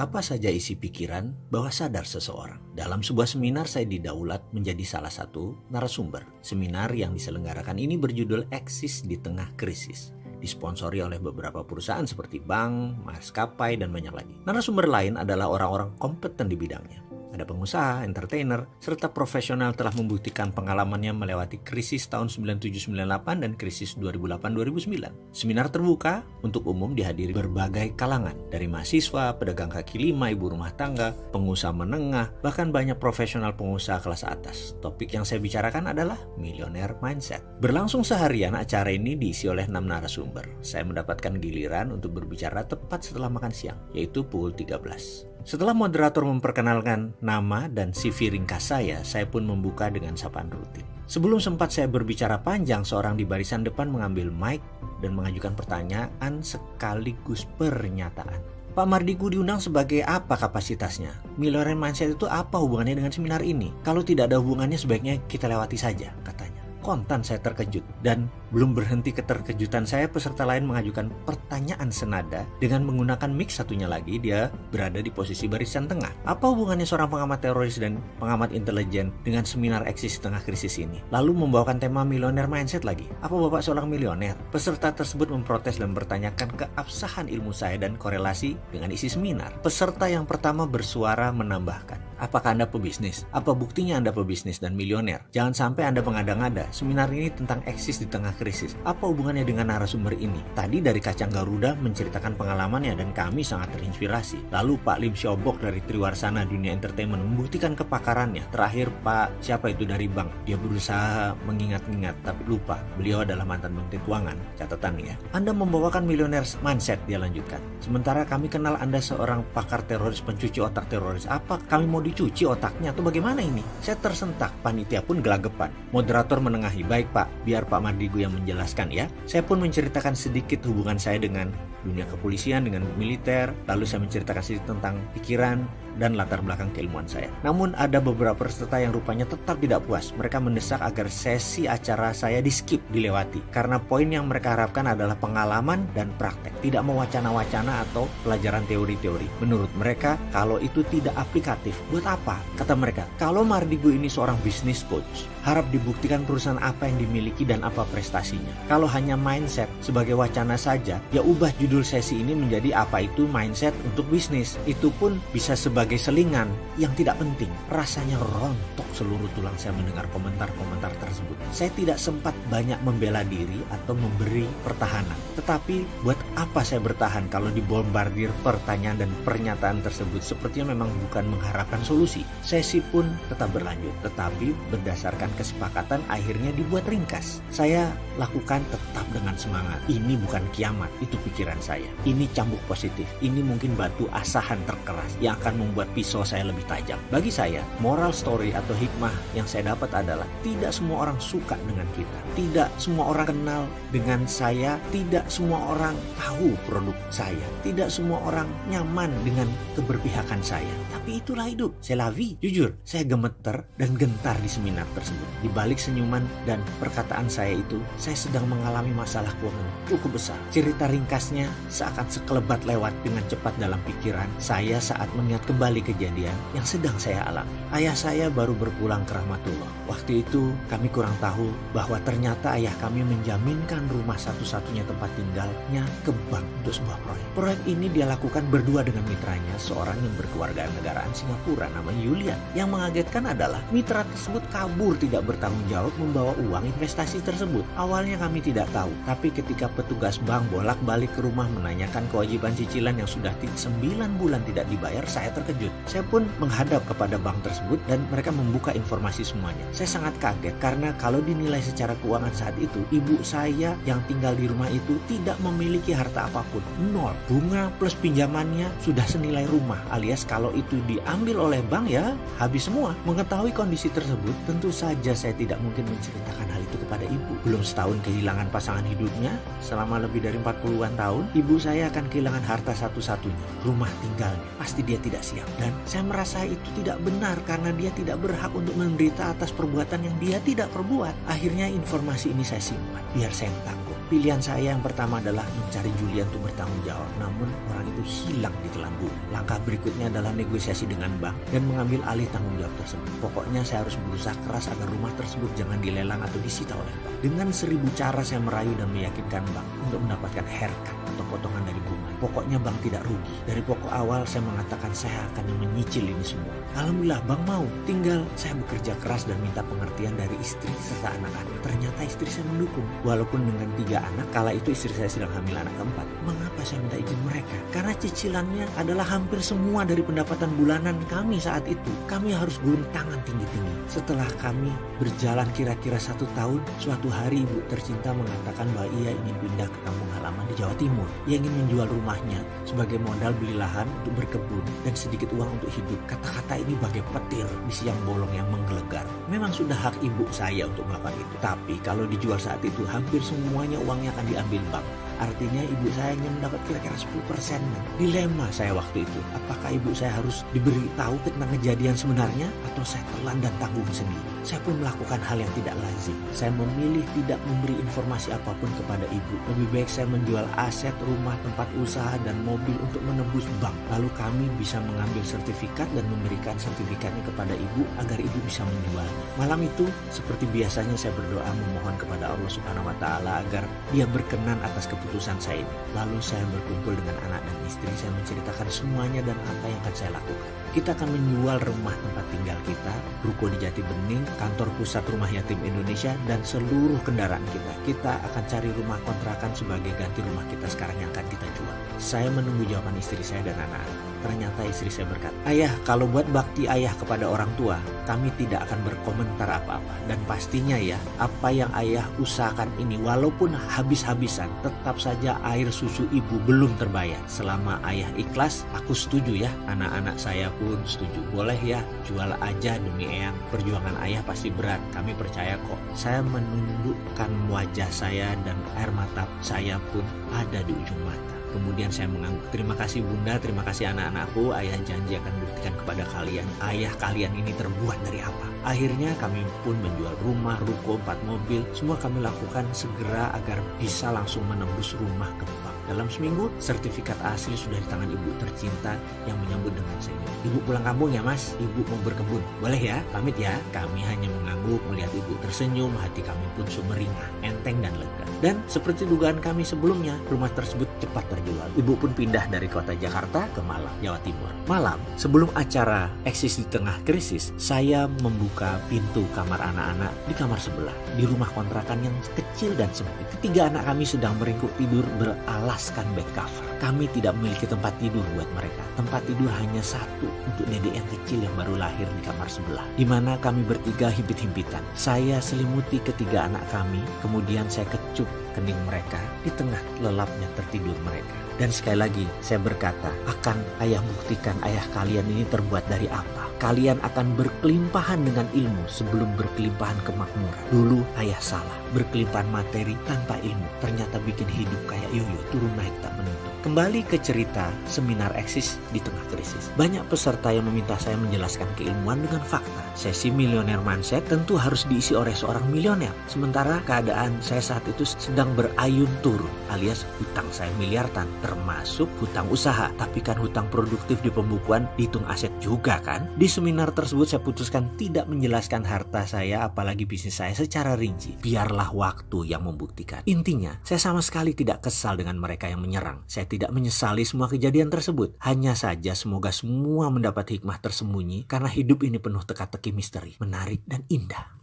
Apa saja isi pikiran bawah sadar seseorang? Dalam sebuah seminar saya didaulat menjadi salah satu narasumber. Seminar yang diselenggarakan ini berjudul Eksis di Tengah Krisis. Disponsori oleh beberapa perusahaan seperti bank, maskapai, dan banyak lagi. Narasumber lain adalah orang-orang kompeten di bidangnya. Ada pengusaha, entertainer, serta profesional telah membuktikan pengalamannya melewati krisis tahun 97-98 dan krisis 2008-2009. Seminar terbuka untuk umum dihadiri berbagai kalangan, dari mahasiswa, pedagang kaki lima, ibu rumah tangga, pengusaha menengah, bahkan banyak profesional pengusaha kelas atas. Topik yang saya bicarakan adalah Millionaire Mindset. Berlangsung seharian, acara ini diisi oleh 6 narasumber. Saya mendapatkan giliran untuk berbicara tepat setelah makan siang, yaitu pukul 13. Setelah moderator memperkenalkan nama dan CV ringkas saya pun membuka dengan sapaan rutin. Sebelum sempat saya berbicara panjang, seorang di barisan depan mengambil mic dan mengajukan pertanyaan sekaligus pernyataan. Pak Mardigu diundang sebagai apa kapasitasnya? Millionaire Mindset itu apa hubungannya dengan seminar ini? Kalau tidak ada hubungannya sebaiknya kita lewati saja, katanya. Kontan saya terkejut, dan belum berhenti keterkejutan saya, peserta lain mengajukan pertanyaan senada dengan menggunakan mic satunya lagi. Dia berada di posisi barisan tengah. Apa hubungannya seorang pengamat teroris dan pengamat intelijen dengan seminar Eksis di Tengah Krisis ini? Lalu membawakan tema Millionaire Mindset lagi. Apa Bapak seorang milioner? Peserta tersebut memprotes dan bertanyakan keabsahan ilmu saya dan korelasi dengan isi seminar. Peserta yang pertama bersuara menambahkan, apakah Anda pebisnis? Apa buktinya Anda pebisnis dan milioner? Jangan sampai Anda mengada-ngada. Seminar ini tentang eksis di tengah krisis. Apa hubungannya dengan narasumber ini? Tadi dari Kacang Garuda menceritakan pengalamannya dan kami sangat terinspirasi. Lalu Pak Lim Siobok dari Triwarsana Dunia Entertainment membuktikan kepakarannya. Terakhir Pak siapa itu dari bank. Dia berusaha mengingat-ingat tapi lupa. Beliau adalah mantan Menteri Keuangan. Catatan ya. Anda membawakan Millionaire Mindset, dia lanjutkan. Sementara kami kenal Anda seorang pakar teroris, pencuci otak teroris. Apa kami mau dicuci otaknya atau bagaimana ini? Saya tersentak. Panitia pun gelagapan. Moderator menengahi, baik Pak, biar Pak Mardigu yang menjelaskan ya. Saya pun menceritakan sedikit hubungan saya dengan dunia kepolisian, dengan militer. Lalu saya menceritakan sedikit tentang pikiran dan latar belakang keilmuan saya. Namun ada beberapa peserta yang rupanya tetap tidak puas. Mereka mendesak agar sesi acara saya di skip, dilewati. Karena poin yang mereka harapkan adalah pengalaman dan praktek. Tidak mau wacana-wacana atau pelajaran teori-teori. Menurut mereka, kalau itu tidak aplikatif, buat apa? Kata mereka, kalau Mardigu ini seorang business coach, harap dibuktikan perusahaan apa yang dimiliki dan apa prestasinya. Kalau hanya mindset sebagai wacana saja, ya ubah judul sesi ini menjadi apa itu mindset untuk bisnis. Itu pun bisa sebagai selingan yang tidak penting. Rasanya rontok seluruh tulang saya mendengar komentar-komentar tersebut. Saya tidak sempat banyak membela diri atau memberi pertahanan. Tetapi buat apa saya bertahan kalau dibombardir pertanyaan dan pernyataan tersebut? Sepertinya memang bukan mengharapkan solusi. Sesi pun tetap berlanjut, tetapi berdasarkan kesepakatan akhirnya dibuat ringkas. Saya lakukan tetap dengan semangat. Ini bukan kiamat, itu pikiran saya. Ini cambuk positif. Ini mungkin batu asahan terkeras yang akan membuat pisau saya lebih tajam. Bagi saya, moral story atau hikmah yang saya dapat adalah tidak semua orang suka dengan kita. Tidak semua orang kenal dengan saya. Tidak semua orang tahu produk saya. Tidak semua orang nyaman dengan keberpihakan saya. Tapi itulah hidup. c'est la vie. Jujur, saya gemeter dan gentar di seminar tersebut. Di balik senyuman dan perkataan saya itu, saya sedang mengalami masalah keuangan cukup besar. Cerita ringkasnya seakan sekelebat lewat dengan cepat dalam pikiran saya saat mengingat kembali kejadian yang sedang saya alami. Ayah saya baru berpulang ke rahmatullah. Waktu itu kami kurang tahu bahwa ternyata ayah kami menjaminkan rumah satu-satunya tempat tinggalnya ke bank untuk sebuah proyek. Proyek ini dia lakukan berdua dengan mitranya, seorang yang berkewarganegaraan Singapura namanya Julian. Yang mengagetkan adalah mitra tersebut kabur tidak bertanggung jawab membawa uang investasi tersebut. Awalnya kami tidak tahu, tapi ketika petugas bank bolak-balik ke rumah menanyakan kewajiban cicilan yang sudah 9 bulan tidak dibayar, saya terkejut. Saya pun menghadap kepada bank tersebut dan mereka membuka informasi semuanya. Saya sangat kaget karena kalau dinilai secara keuangan saat itu, ibu saya yang tinggal di rumah itu tidak memiliki harta apapun, nol. Bunga plus pinjamannya sudah senilai rumah, alias kalau itu diambil oleh bank ya habis semua. Mengetahui kondisi tersebut, tentu saja saya tidak mungkin menceritakan hal itu kepada ibu. Belum setahun kehilangan pasangan hidupnya, selama lebih dari 40-an tahun, ibu saya akan kehilangan harta satu-satunya, rumah tinggalnya. Pasti dia tidak siap. Dan saya merasa itu tidak benar karena dia tidak berhak untuk menderita atas perbuatan yang dia tidak perbuat. Akhirnya informasi ini saya simpan, biar saya yang tanggung. Pilihan saya yang pertama adalah mencari Julian untuk bertanggung jawab, namun orang itu hilang di telan bumi. Langkah berikutnya adalah negosiasi dengan bank dan mengambil alih tanggung jawab tersebut. Pokoknya saya harus berusaha keras agar rumah tersebut jangan dilelang atau disita oleh bank. Dengan 1000 cara saya merayu dan meyakinkan bank untuk mendapatkan haircut atau potongan dari bunga. Pokoknya bank tidak rugi. Dari pokok awal saya mengatakan saya akan menyicil ini semua. Alhamdulillah bank mau, tinggal saya bekerja keras dan minta pengertian dari istri serta anak-anak. Ternyata istri saya mendukung. Walaupun dengan 3 anak, kala itu istri saya sedang hamil anak keempat. Mengapa saya minta izin mereka? Karena cicilannya adalah hampir semua dari pendapatan bulanan kami saat itu. Kami harus gulung tangan tinggi-tinggi. Setelah kami berjalan kira-kira 1 tahun, suatu hari ibu tercinta mengatakan bahwa ia ingin pindah ke kampung halaman di Jawa Timur. Ia ingin menjual rumahnya sebagai modal beli lahan untuk berkebun dan sedikit uang untuk hidup. Kata-kata ini bagai petir di siang bolong yang menggelegar. Memang sudah hak ibu saya untuk melakukan itu. Tapi kalau dijual saat itu, hampir semuanya uangnya akan diambil bank. Artinya ibu saya hanya mendapat kira-kira 10%. Dilema saya waktu itu. Apakah ibu saya harus diberitahu tentang kejadian sebenarnya atau saya telan dan tanggung sendiri? Saya pun melakukan hal yang tidak lazim. Saya memilih tidak memberi informasi apapun kepada ibu. Lebih baik saya menjual aset, rumah, tempat usaha, dan mobil untuk menebus bank. Lalu kami bisa mengambil sertifikat dan memberikan sertifikatnya kepada ibu agar ibu bisa menjualnya. Malam itu, seperti biasanya saya berdoa memohon kepada Allah Subhanahu wa Ta'ala agar Dia berkenan atas keputusan saya ini. Lalu saya berkumpul dengan anak dan istri, saya menceritakan semuanya dan apa yang akan saya lakukan. Kita akan menjual rumah tempat tinggal kita, ruko di Jati Bening, kantor pusat Rumah Yatim Indonesia, dan seluruh kendaraan kita. Kita akan cari rumah kontrakan sebagai ganti rumah kita sekarang yang akan kita jual. Saya menunggu jawaban istri saya dan anak-anak. Ternyata istri saya berkata, "Ayah, kalau buat bakti ayah kepada orang tua, kami tidak akan berkomentar apa-apa. Dan pastinya ya, apa yang ayah usahakan ini walaupun habis-habisan, tetap saja air susu ibu belum terbayar. Selama ayah ikhlas, aku setuju ya. Anak-anak saya pun setuju. Boleh ya, jual aja demi eyang. Perjuangan ayah pasti berat, kami percaya kok." Saya menundukkan wajah saya dan air mata saya pun ada di ujung mata. Kemudian saya mengangguk, "Terima kasih bunda, terima kasih anak-anakku. Ayah janji akan buktikan kepada kalian, ayah kalian ini terbuat dari apa." Akhirnya kami pun menjual rumah, ruko, 4 mobil. Semua kami lakukan segera agar bisa langsung menembus rumah ke bank. Dalam seminggu, sertifikat asli sudah di tangan ibu tercinta yang menyambut dengan senyum. "Ibu pulang kampung ya mas, ibu mau berkebun. Boleh ya, pamit ya." Kami hanya mengangguk melihat ibu tersenyum, hati kami pun sumringah, enteng dan lega. Dan seperti dugaan kami sebelumnya, rumah tersebut cepat terjual. Ibu pun pindah dari kota Jakarta ke Malang, Jawa Timur. Malam, sebelum acara Eksis di Tengah Krisis, saya membuka pintu kamar anak-anak di kamar sebelah, di rumah kontrakan yang kecil dan sempit. Ketiga anak kami sedang meringkuk tidur beralaskan bed cover. Kami tidak memiliki tempat tidur buat mereka. Tempat tidur hanya satu untuk dedek yang kecil yang baru lahir di kamar sebelah, di mana kami bertiga himpit-himpitan. Saya selimuti ketiga anak kami, kemudian saya kecup kening mereka di tengah lelapnya tertidur mereka. Dan sekali lagi saya berkata, "Akan ayah buktikan ayah kalian ini terbuat dari apa. Kalian akan berkelimpahan dengan ilmu sebelum berkelimpahan kemakmuran. Dulu ayah salah, berkelimpahan materi tanpa ilmu. Ternyata bikin hidup kayak yoyo, turun naik tak menentu." Kembali ke cerita seminar eksis di tengah krisis. Banyak peserta yang meminta saya menjelaskan keilmuan dengan fakta. Sesi Millionaire Mindset tentu harus diisi oleh seorang milioner. Sementara keadaan saya saat itu sedang berayun turun, alias hutang saya miliaran, termasuk hutang usaha. Tapi kan hutang produktif di pembukuan dihitung aset juga kan? Di seminar tersebut saya putuskan tidak menjelaskan harta saya, apalagi bisnis saya secara rinci. Biarlah waktu yang membuktikan. Intinya, saya sama sekali tidak kesal dengan mereka yang menyerang. Saya tidak menyesali semua kejadian tersebut. Hanya saja semoga semua mendapat hikmah tersembunyi karena hidup ini penuh teka-teki misteri, menarik dan indah.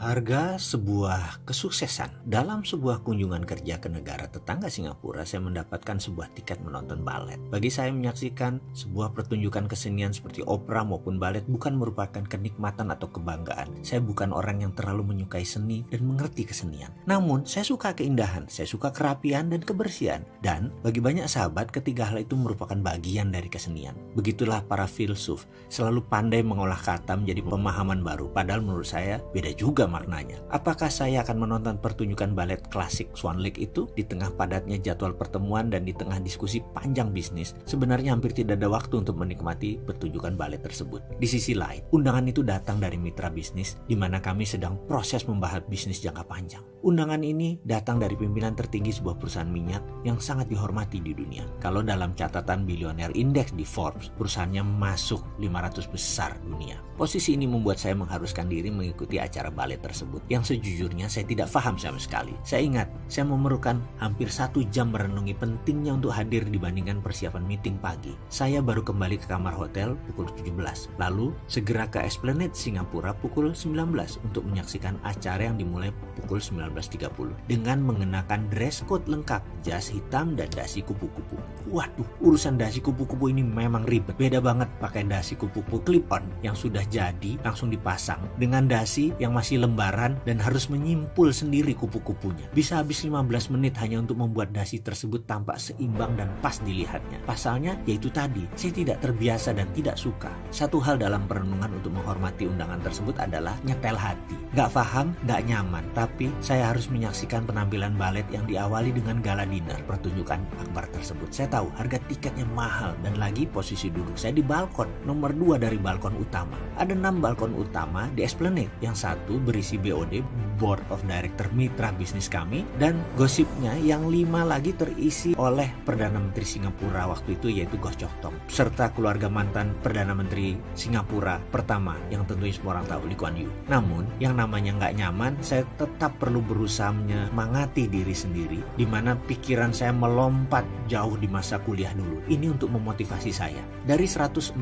Harga sebuah kesuksesan. Dalam sebuah kunjungan kerja ke negara tetangga Singapura, saya mendapatkan sebuah tiket menonton balet. Bagi saya, menyaksikan sebuah pertunjukan kesenian seperti opera maupun balet bukan merupakan kenikmatan atau kebanggaan. Saya bukan orang yang terlalu menyukai seni dan mengerti kesenian. Namun, saya suka keindahan, saya suka kerapian dan kebersihan. Dan bagi banyak sahabat, ketiga hal itu merupakan bagian dari kesenian. Begitulah para filsuf, selalu pandai mengolah kata menjadi pemahaman baru. Padahal menurut saya, beda juga maknanya. Apakah saya akan menonton pertunjukan balet klasik Swan Lake itu di tengah padatnya jadwal pertemuan dan di tengah diskusi panjang bisnis? Sebenarnya hampir tidak ada waktu untuk menikmati pertunjukan balet tersebut. Di sisi lain, undangan itu datang dari mitra bisnis di mana kami sedang proses membahas bisnis jangka panjang. Undangan ini datang dari pimpinan tertinggi sebuah perusahaan minyak yang sangat dihormati di dunia. Kalau dalam catatan Billionaire Index di Forbes, perusahaannya masuk 500 besar dunia. Posisi ini membuat saya mengharuskan diri mengikuti acara balet tersebut yang sejujurnya saya tidak paham sama sekali. Saya ingat, saya memerlukan hampir 1 jam merenungi pentingnya untuk hadir dibandingkan persiapan meeting pagi. Saya baru kembali ke kamar hotel pukul 17, lalu segera ke Esplanade Singapura pukul 19 untuk menyaksikan acara yang dimulai pukul 19.30 dengan mengenakan dress code lengkap, jas hitam dan dasi kupu-kupu. Waduh, urusan dasi kupu-kupu ini memang ribet. Beda banget pakai dasi kupu-kupu clip-on yang sudah jadi langsung dipasang dengan dasi yang masih lembaran dan harus menyimpul sendiri kupu-kupunya. Bisa habis 15 menit hanya untuk membuat dasi tersebut tampak seimbang dan pas dilihatnya. Pasalnya yaitu tadi, saya tidak terbiasa dan tidak suka. Satu hal dalam perenungan untuk menghormati undangan tersebut adalah nyetel hati. Gak paham, gak nyaman, tapi saya harus menyaksikan penampilan balet yang diawali dengan gala dinner pertunjukan akbar tersebut. Saya tahu harga tiketnya mahal dan lagi posisi duduk saya di balkon, nomor 2 dari balkon utama. Ada 6 balkon utama di Esplanade, yang satu berisi BOD, Board of Director mitra bisnis kami, dan gosipnya yang 5 lagi terisi oleh Perdana Menteri Singapura waktu itu yaitu Goh Chok Tong, serta keluarga mantan Perdana Menteri Singapura pertama yang tentunya semua orang tahu, Lee Kuan Yew. Namun yang namanya nggak nyaman, saya tetap perlu berusaha menyemangati diri sendiri, di mana pikiran saya melompat jauh di masa kuliah dulu. Ini untuk memotivasi saya. Dari 144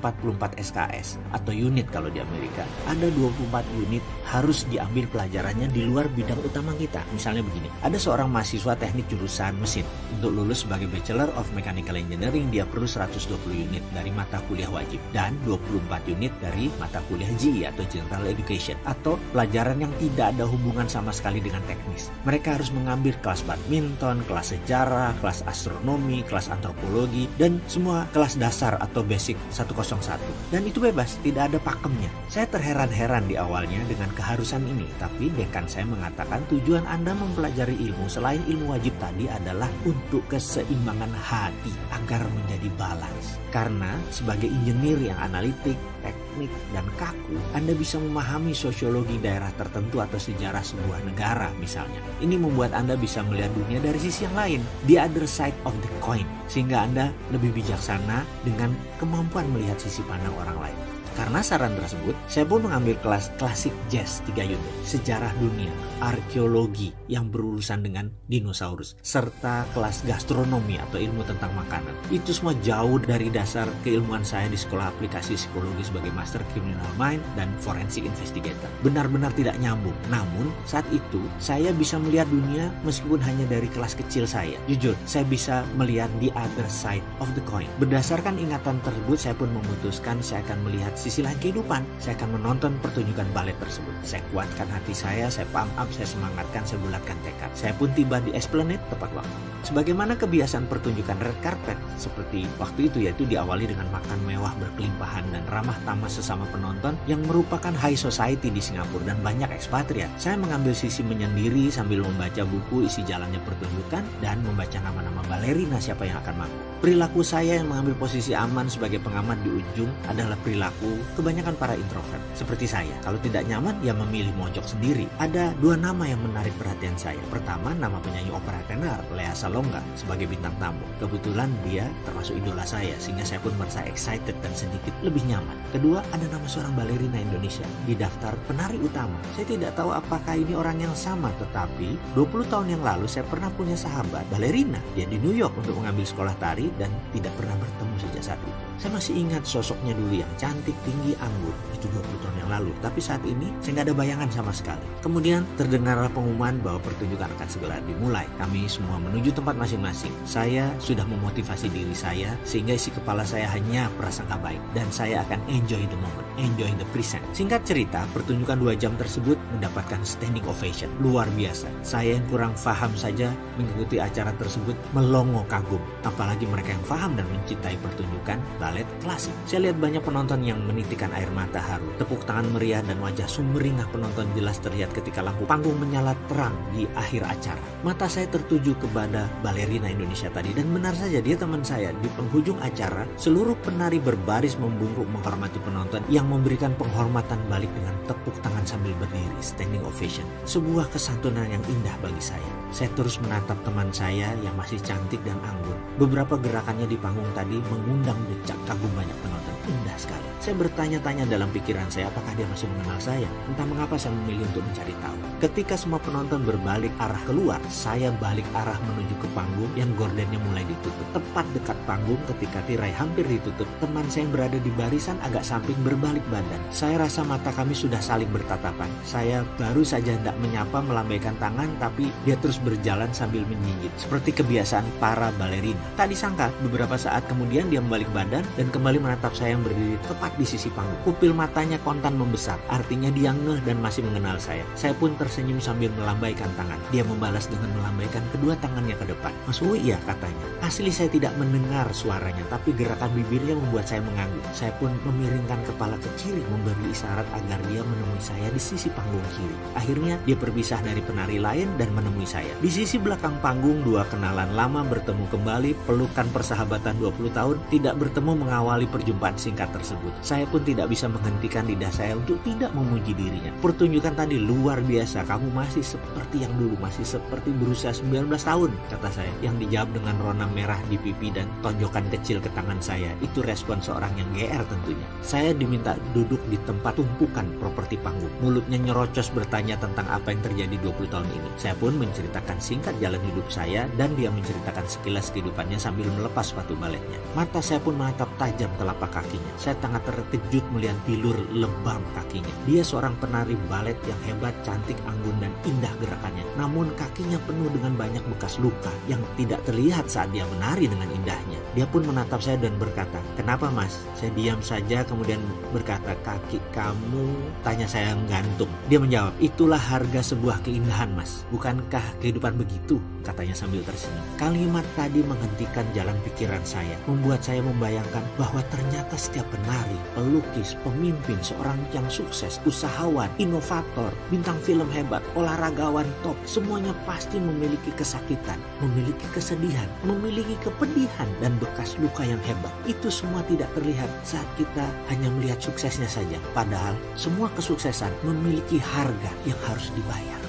SKS atau unit kalau di Amerika, ada 24 unit harus diambil pelajarannya di luar bidang utama kita. Misalnya begini, ada seorang mahasiswa teknik jurusan mesin. Untuk lulus sebagai Bachelor of Mechanical Engineering, dia perlu 120 unit dari mata kuliah wajib dan 24 unit dari mata kuliah GE atau General Education, atau pelajaran yang tidak ada hubungan sama sekali dengan teknis. Mereka harus mengambil kelas badminton, kelas sejarah, kelas astronomi, kelas antropologi, dan semua kelas dasar atau basic 101. Dan itu bebas, tidak ada pakemnya. Saya terheran-heran di awalnya dengan keharusan ini, tapi dekan saya mengatakan tujuan Anda mempelajari ilmu selain ilmu wajib tadi adalah untuk keseimbangan hati agar menjadi balance. Karena sebagai engineer yang analitik, teknik, dan kaku, Anda bisa memahami sosiologi daerah tertentu atau sejarah sebuah negara misalnya. Ini membuat Anda bisa melihat dunia dari sisi yang lain, the other side of the coin, sehingga Anda lebih bijaksana dengan kemampuan melihat sisi pandang orang lain. Karena saran tersebut, saya pun mengambil kelas klasik jazz 3 unit, sejarah dunia, arkeologi yang berurusan dengan dinosaurus, serta kelas gastronomi atau ilmu tentang makanan. Itu semua jauh dari dasar keilmuan saya di sekolah aplikasi psikologi sebagai Master Criminal Mind dan Forensic Investigator. Benar-benar tidak nyambung. Namun, saat itu, saya bisa melihat dunia meskipun hanya dari kelas kecil saya. Jujur, saya bisa melihat the other side of the coin. Berdasarkan ingatan tersebut, saya pun memutuskan saya akan melihat sisi sisi lain kehidupan, saya akan menonton pertunjukan balet tersebut. Saya kuatkan hati saya pump up, saya semangatkan, saya bulatkan tekad. Saya pun tiba di Esplanade tepat waktu. Sebagaimana kebiasaan pertunjukan red carpet seperti waktu itu, yaitu diawali dengan makan mewah berkelimpahan dan ramah tamah sesama penonton yang merupakan high society di Singapura dan banyak ekspatriat. Saya mengambil sisi menyendiri sambil membaca buku isi jalannya pertunjukan dan membaca nama-nama balerina siapa yang akan mampu. Perilaku saya yang mengambil posisi aman sebagai pengamat di ujung adalah perilaku kebanyakan para introvert seperti saya. Kalau tidak nyaman, ya memilih mojok sendiri. Ada dua nama yang menarik perhatian saya. Pertama, nama penyanyi opera tenar Lea Salonga sebagai bintang tamu. Kebetulan dia termasuk idola saya, sehingga saya pun merasa excited dan sedikit lebih nyaman. Kedua, ada nama seorang balerina Indonesia di daftar penari utama. Saya tidak tahu apakah ini orang yang sama, tetapi 20 tahun yang lalu saya pernah punya sahabat balerina. Dia di New York untuk mengambil sekolah tari dan tidak pernah bertemu sejak saat itu. Saya masih ingat sosoknya dulu yang cantik, tinggi, anggun. Itu 20 tahun yang lalu. Tapi saat ini saya nggak ada bayangan sama sekali. Kemudian terdengarlah pengumuman bahwa pertunjukan akan segera dimulai. Kami semua menuju tempat masing-masing. Saya sudah memotivasi diri saya sehingga isi kepala saya hanya prasangka baik. Dan saya akan enjoy the moment, enjoy the present. Singkat cerita, pertunjukan 2 jam tersebut mendapatkan standing ovation. Luar biasa. Saya yang kurang paham saja mengikuti acara tersebut melongo kagum. Apalagi mereka yang paham dan mencintai pertunjukan balet klasik. Saya lihat banyak penonton yang menitikan air mata haru. Tepuk tangan meriah dan wajah sumringah penonton jelas terlihat ketika lampu panggung menyala terang di akhir acara. Mata saya tertuju kepada balerina Indonesia tadi dan benar saja dia teman saya. Di penghujung acara, seluruh penari berbaris membungkuk menghormati penonton yang memberikan penghormatan balik dengan tepuk tangan sambil berdiri, standing ovation. Sebuah kesantunan yang indah bagi saya. Saya terus menatap teman saya yang masih cantik dan anggun. Beberapa gerakannya di panggung tadi mengundang decak kagum banyak penonton. Indah sekali. Saya bertanya-tanya dalam pikiran saya apakah dia masih mengenal saya. Entah mengapa saya memilih untuk mencari tahu. Ketika semua penonton berbalik arah keluar, saya balik arah menuju ke panggung yang gordennya mulai ditutup. Tepat dekat panggung ketika tirai hampir ditutup, teman saya yang berada di barisan agak samping berbalik badan. Saya rasa mata kami sudah saling bertatapan. Saya baru saja hendak menyapa melambaikan tangan, tapi dia terus berjalan sambil menggigit seperti kebiasaan para balerina. Tak disangka beberapa saat kemudian dia membalik badan dan kembali menatap saya yang berdiri tepat di sisi panggung. Pupil matanya kontan membesar, artinya dia ngeh dan masih mengenal saya. Saya pun tersenyum sambil melambaikan tangan. Dia membalas dengan melambaikan kedua tangannya ke depan. "Mas Uwi ya," katanya. Asli saya tidak mendengar suaranya, tapi gerakan bibirnya membuat saya mengangguk. Saya pun memiringkan kepala ke kiri memberi isyarat agar dia menemui saya di sisi panggung kiri. Akhirnya dia berpisah dari penari lain dan menemui saya. Di sisi belakang panggung, dua kenalan lama bertemu kembali, pelukan persahabatan 20 tahun tidak bertemu mengawali perjumpaan singkat tersebut. Saya pun tidak bisa menghentikan lidah saya untuk tidak memuji dirinya. "Pertunjukan tadi luar biasa, kamu masih seperti yang dulu, masih seperti berusia 19 tahun, kata saya. Yang dijawab dengan rona merah di pipi dan tonjokan kecil ke tangan saya. Itu respon seorang yang GR tentunya. Saya diminta duduk di tempat tumpukan properti panggung. Mulutnya nyerocos bertanya tentang apa yang terjadi 20 tahun ini. Saya pun menceritakan singkat jalan hidup saya dan dia menceritakan sekilas kehidupannya sambil melepas sepatu baletnya. Mata saya pun menatap tajam telapak kakinya. Saya sangat terkejut melihat bilur lebam kakinya. Dia seorang penari balet yang hebat, cantik, anggun, dan indah gerakannya. Namun kakinya penuh dengan banyak bekas luka yang tidak terlihat saat dia menari dengan indahnya. Dia pun menatap saya dan berkata, "Kenapa Mas?" Saya diam saja kemudian berkata, "Kaki kamu?" Tanya saya gantung. Dia menjawab, "Itulah harga sebuah keindahan Mas. Bukankah kehidupan begitu?" Katanya sambil tersenyum. Kalimat tadi menghentikan jalan pikiran saya. Membuat saya membayangkan bahwa ternyata setiap penari, pelukis, pemimpin, seorang yang sukses, usahawan, inovator, bintang film hebat, olahragawan top, semuanya pasti memiliki kesakitan, memiliki kesedihan, memiliki kepedihan, dan bekas luka yang hebat. Itu semua tidak terlihat saat kita hanya melihat suksesnya saja. Padahal semua kesuksesan memiliki harga yang harus dibayar.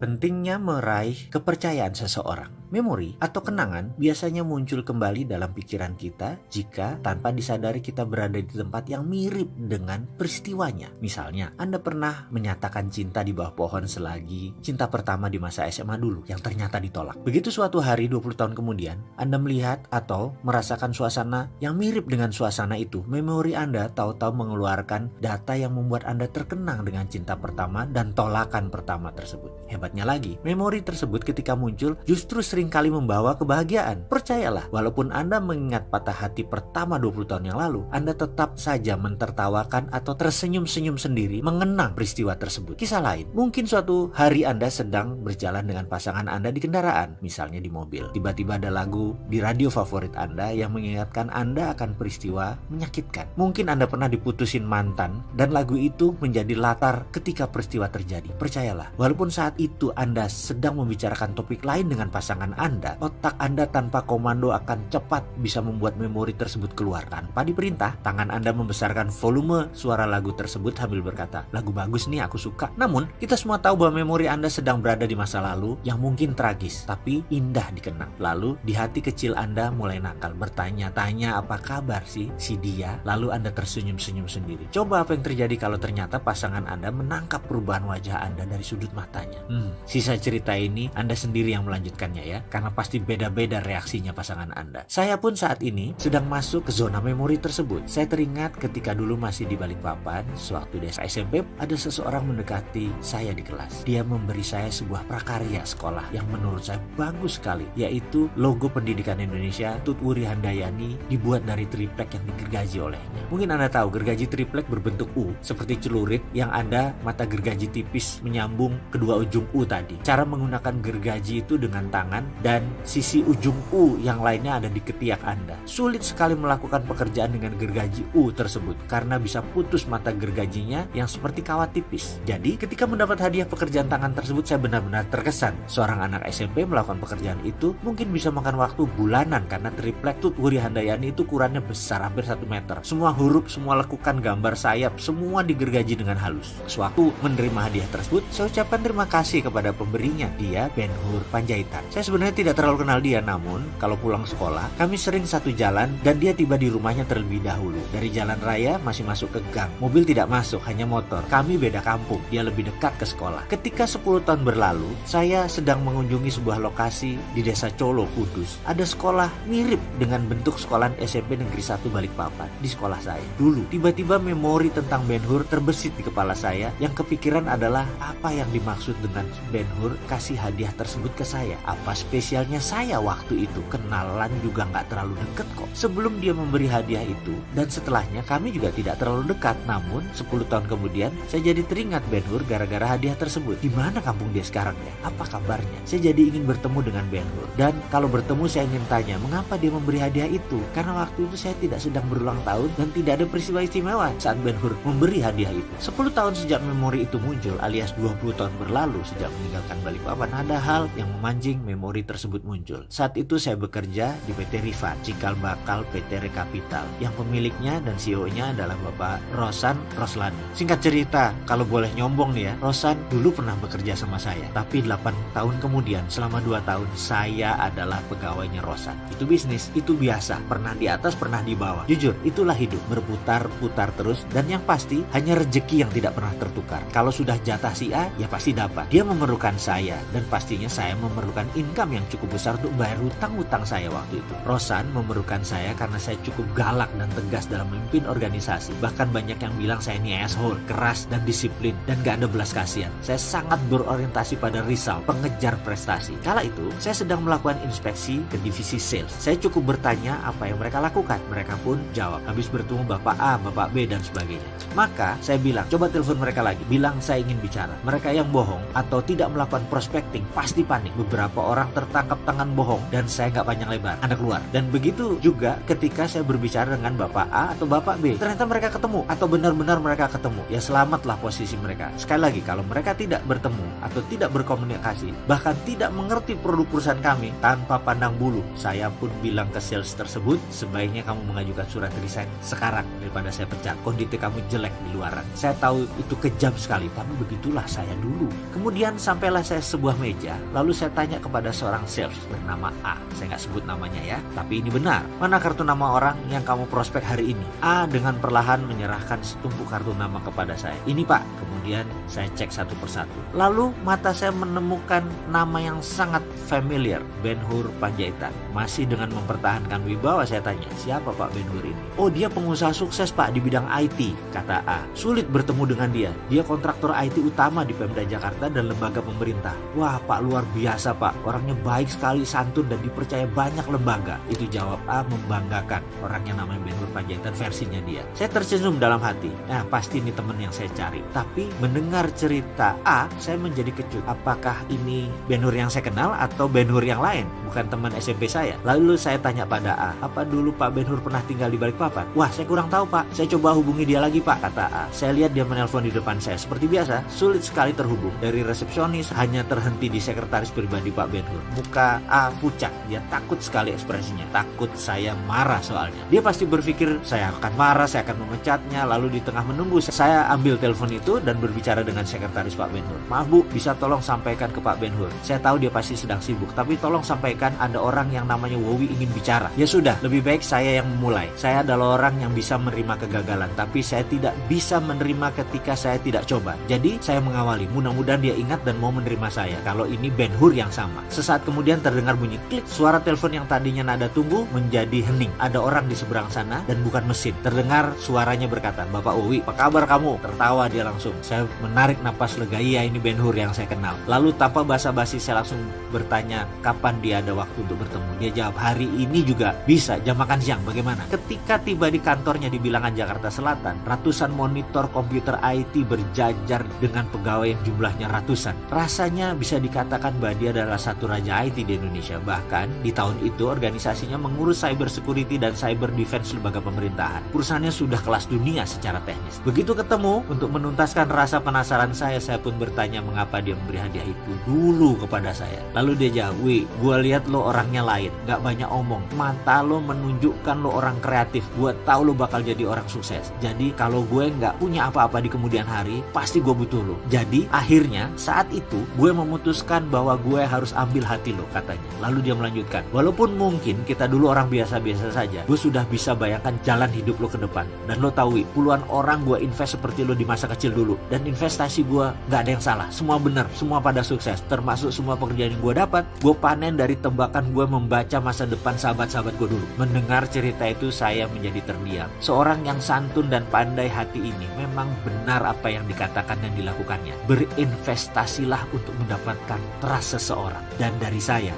Pentingnya meraih kepercayaan seseorang. Memori atau kenangan biasanya muncul kembali dalam pikiran kita jika tanpa disadari kita berada di tempat yang mirip dengan peristiwanya. Misalnya, Anda pernah menyatakan cinta di bawah pohon selagi cinta pertama di masa SMA dulu yang ternyata ditolak. Begitu suatu hari 20 tahun kemudian, Anda melihat atau merasakan suasana yang mirip dengan suasana itu, memori Anda tahu-tahu mengeluarkan data yang membuat Anda terkenang dengan cinta pertama dan tolakan pertama tersebut. Hebatnya lagi, memori tersebut ketika muncul justru seringkali membawa kebahagiaan. Percayalah, walaupun Anda mengingat patah hati pertama 20 tahun yang lalu, Anda tetap saja mentertawakan atau tersenyum-senyum sendiri mengenang peristiwa tersebut. Kisah lain, mungkin suatu hari Anda sedang berjalan dengan pasangan Anda di kendaraan, misalnya di mobil. Tiba-tiba ada lagu di radio favorit Anda yang mengingatkan Anda akan peristiwa menyakitkan. Mungkin Anda pernah diputusin mantan dan lagu itu menjadi latar ketika peristiwa terjadi. Percayalah, walaupun saat itu Anda sedang membicarakan topik lain dengan pasangan Anda, otak Anda tanpa komando akan cepat bisa membuat memori tersebut keluar. Tanpa diperintah, tangan Anda membesarkan volume suara lagu tersebut sambil berkata, lagu bagus nih, aku suka. Namun, kita semua tahu bahwa memori Anda sedang berada di masa lalu yang mungkin tragis, tapi indah dikenang. Lalu, di hati kecil Anda mulai nakal, bertanya-tanya apa kabar sih si dia, lalu Anda tersenyum-senyum sendiri. Coba apa yang terjadi kalau ternyata pasangan Anda menangkap perubahan wajah Anda dari sudut matanya. Sisa cerita ini Anda sendiri yang melanjutkannya ya, karena pasti beda-beda reaksinya pasangan Anda. Saya pun saat ini sedang masuk ke zona memori tersebut. Saya teringat ketika dulu masih di Balikpapan, sewaktu di SMP, ada seseorang mendekati saya di kelas. Dia memberi saya sebuah prakarya sekolah yang menurut saya bagus sekali, yaitu logo Pendidikan Indonesia Tut Wuri Handayani dibuat dari triplek yang digergaji olehnya. Mungkin Anda tahu gergaji triplek berbentuk U, seperti celurit yang ada mata gergaji tipis menyambung kedua ujung U tadi. Cara menggunakan gergaji itu dengan tangan dan sisi ujung U yang lainnya ada di ketiak Anda. Sulit sekali melakukan pekerjaan dengan gergaji U tersebut karena bisa putus mata gergajinya yang seperti kawat tipis. Jadi ketika mendapat hadiah pekerjaan tangan tersebut, saya benar-benar terkesan. Seorang anak SMP melakukan pekerjaan itu mungkin bisa makan waktu bulanan karena triplek Tut Wuri Handayani itu ukurannya besar, hampir 1 meter. Semua huruf, semua lekukan gambar sayap, semua digergaji dengan halus. Sewaktu menerima hadiah tersebut, saya ucapkan terima kasih kepada pemberinya. Dia Ben Hur Panjaitan. Saya sebenarnya tidak terlalu kenal dia, namun kalau pulang sekolah kami sering satu jalan dan dia tiba di rumahnya terlebih dahulu. Dari jalan raya masih masuk ke gang. Mobil tidak masuk, hanya motor. Kami beda kampung, dia lebih dekat ke sekolah. Ketika 10 tahun berlalu, saya sedang mengunjungi sebuah lokasi di Desa Colo, Kudus. Ada sekolah mirip dengan bentuk sekolahan SMP Negeri 1 Balikpapan di sekolah saya. Dulu, tiba-tiba memori tentang Ben Hur terbesit di kepala saya. Yang kepikiran adalah apa yang dimaksud dengan Ben Hur kasih hadiah tersebut ke saya. Apa spesialnya saya waktu itu? Kenalan juga nggak terlalu deket kok. Sebelum dia memberi hadiah itu dan setelahnya kami juga tidak terlalu dekat. Namun 10 tahun kemudian saya jadi teringat Ben Hur gara-gara hadiah tersebut. Di mana kampung dia sekarang ya? Apa kabarnya? Saya jadi ingin bertemu dengan Ben Hur. Dan kalau bertemu saya ingin tanya mengapa dia memberi hadiah itu. Karena waktu itu saya tidak sedang berulang tahun dan tidak ada peristiwa istimewa saat Ben Hur memberi hadiah itu. 10 tahun sejak memori itu muncul, alias 20 tahun berlalu sejak meninggalkan Balikpapan, ada hal yang memancing memori tersebut muncul. Saat itu saya bekerja di PT Rifan, cikal bakal PT Rekapital, yang pemiliknya dan CEO-nya adalah Bapak Rosan Roslani. Singkat cerita, kalau boleh nyombong nih ya, Rosan dulu pernah bekerja sama saya, tapi 8 tahun kemudian, selama 2 tahun, saya adalah pegawainya Rosan. Itu bisnis, itu biasa, pernah di atas, pernah di bawah. Jujur, itulah hidup, berputar-putar terus, dan yang pasti, hanya rezeki yang tidak pernah tertukar. Kalau sudah jatah si A, ya pasti dapat. Dia memerlukan saya, dan pastinya saya memerlukan income yang cukup besar untuk bayar hutang-hutang saya waktu itu. Rosan memerlukan saya karena saya cukup galak dan tegas dalam memimpin organisasi. Bahkan banyak yang bilang saya ini asshole, keras dan disiplin, dan gak ada belas kasihan. Saya sangat berorientasi pada result, pengejar prestasi. Kala itu, saya sedang melakukan inspeksi ke divisi sales. Saya cukup bertanya apa yang mereka lakukan. Mereka pun jawab, habis bertemu Bapak A, Bapak B, dan sebagainya. Maka saya bilang, coba telepon mereka lagi, bilang saya ingin bicara. Mereka yang bohong atau tidak melakukan prospecting pasti panik. Beberapa orang tertangkap tangan bohong dan saya nggak panjang lebar, Anda keluar. Dan begitu juga ketika saya berbicara dengan Bapak A atau Bapak B, ternyata mereka ketemu atau benar-benar mereka ketemu. Ya selamatlah posisi mereka. Sekali lagi, kalau mereka tidak bertemu atau tidak berkomunikasi, bahkan tidak mengerti produk perusahaan kami, tanpa pandang bulu, saya pun bilang ke sales tersebut, sebaiknya kamu mengajukan surat resign sekarang daripada saya pecat. Kondisi kamu jelek di luaran. Saya tahu itu kejam sekali, tapi begitulah saya dulu. Kemudian sampailah saya sebuah meja, lalu saya tanya kepada seorang sales bernama A. Saya nggak sebut namanya ya, tapi ini benar. Mana kartu nama orang yang kamu prospek hari ini? A dengan perlahan menyerahkan setumpuk kartu nama kepada saya. Ini Pak. Kemudian saya cek satu persatu. Lalu mata saya menemukan nama yang sangat familiar, Ben-Hur Panjaitan. Masih dengan mempertahankan wibawa saya tanya, siapa Pak Ben-Hur ini? Oh, dia pengusaha sukses Pak di bidang IT, kata A. Sulit bertemu dengan dia. Dia kontraktor IT utama di Pemda Jakarta dan lembaga pemerintah. Wah Pak, luar biasa Pak. Orangnya baik sekali, santun dan dipercaya banyak lembaga. Itu jawab A membanggakan. Orang yang namanya Ben-Hur Panjaitan versinya dia. Saya tersenyum dalam hati. Nah, pasti ini teman yang saya cari. Tapi mendengar cerita A, saya menjadi kecut. Apakah ini Ben-Hur yang saya kenal atau Ben-Hur yang lain? Bukan teman SMP saya. Lalu saya tanya pada A, apa dulu Pak Ben-Hur pernah tinggal di Balikpapan? Wah, saya kurang tahu Pak. Saya coba hubungi dia lagi Pak, kata A. Saya lihat dia menelpon di depan saya. Seperti biasa, sulit sekali terhubung. Dari resepsionis hanya terhenti di sekretaris pribadi Pak Ben-Hur. Muka A pucat. Dia takut sekali ekspresinya. Takut saya marah soalnya. Dia pasti berpikir saya akan marah, saya akan memecatnya. Lalu di tengah menunggu, saya ambil telepon itu dan berbicara dengan sekretaris Pak Ben-Hur. Maaf Bu, bisa tolong sampaikan ke Pak Ben-Hur. Saya tahu dia pasti sedang sibuk, tapi tolong sampaikan ada orang yang namanya Wowi ingin bicara. Ya sudah, lebih baik saya yang memulai. Saya adalah orang yang bisa menerima kegagalan, tapi saya tidak bisa menerima ketika saya tidak coba. Jadi saya mengawali, mudah-mudahan dia ingat dan mau menerima saya kalau ini Ben-Hur yang sama. Sesaat kemudian terdengar bunyi klik. Suara telepon yang tadinya nada tunggu menjadi hening. Ada orang di seberang sana dan bukan mesin. Terdengar suaranya berkata, Bapak Wowi, apa kabar kamu? Tertawa dia langsung. Saya menarik napas lega, iya ini Ben-Hur yang saya kenal. Lalu tanpa basa-basi saya langsung bertanya kapan dia ada waktu untuk bertemu. Dia jawab, hari ini juga bisa, jam makan siang bagaimana? Ketika tiba di kantornya di Bilangan Jakarta Selatan, ratusan monitor komputer IT berjajar dengan pegawai yang jumlahnya ratusan. Rasanya bisa dikatakan bahwa dia adalah satu raja IT di Indonesia. Bahkan di tahun itu organisasinya mengurus cyber security dan cyber defense lembaga pemerintahan. Perusahaannya sudah kelas dunia secara teknis. Begitu ketemu, untuk menuntaskan rasa penasaran saya pun bertanya mengapa dia memberi hadiah itu dulu kepada saya. Lalu dia jawab, Wi, gue lihat lo orangnya lain, gak banyak omong, mata lo menunjukkan lo orang kreatif, gue tahu lo bakal jadi orang sukses. Jadi kalau gue gak punya apa-apa di kemudian hari, pasti gue butuh lo. Jadi akhirnya saat itu gue memutuskan bahwa gue harus ambil hati lo, katanya. Lalu dia melanjutkan, walaupun mungkin kita dulu orang biasa-biasa saja, gue sudah bisa bayangkan jalan hidup lo ke depan. Dan lo tahu, Wi, puluhan orang gue invest seperti lo di masa kecil dulu. Dan investasi gue gak ada yang salah, semua benar, semua pada sukses, termasuk semua pekerjaan yang gue dapat. Gue panen dari tembakan gue membaca masa depan sahabat-sahabat gue dulu. Mendengar cerita itu saya menjadi terdiam. Seorang yang santun dan pandai hati ini memang benar apa yang dikatakan dan dilakukannya. Berinvestasilah untuk mendapatkan trust seseorang. Dan dari saya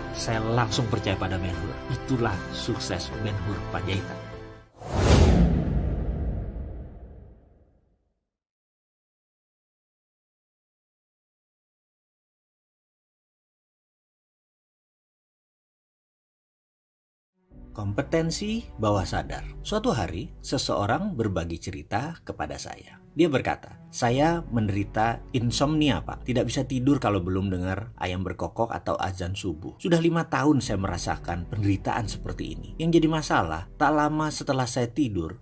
langsung percaya pada Ben-Hur. Itulah sukses Ben-Hur Panjaitan. Kompetensi bawah sadar. Suatu hari, seseorang berbagi cerita kepada saya. Dia berkata, saya menderita insomnia Pak. Tidak bisa tidur kalau belum dengar ayam berkokok atau azan subuh. Sudah 5 tahun saya merasakan penderitaan seperti ini. Yang jadi masalah, tak lama setelah saya tidur,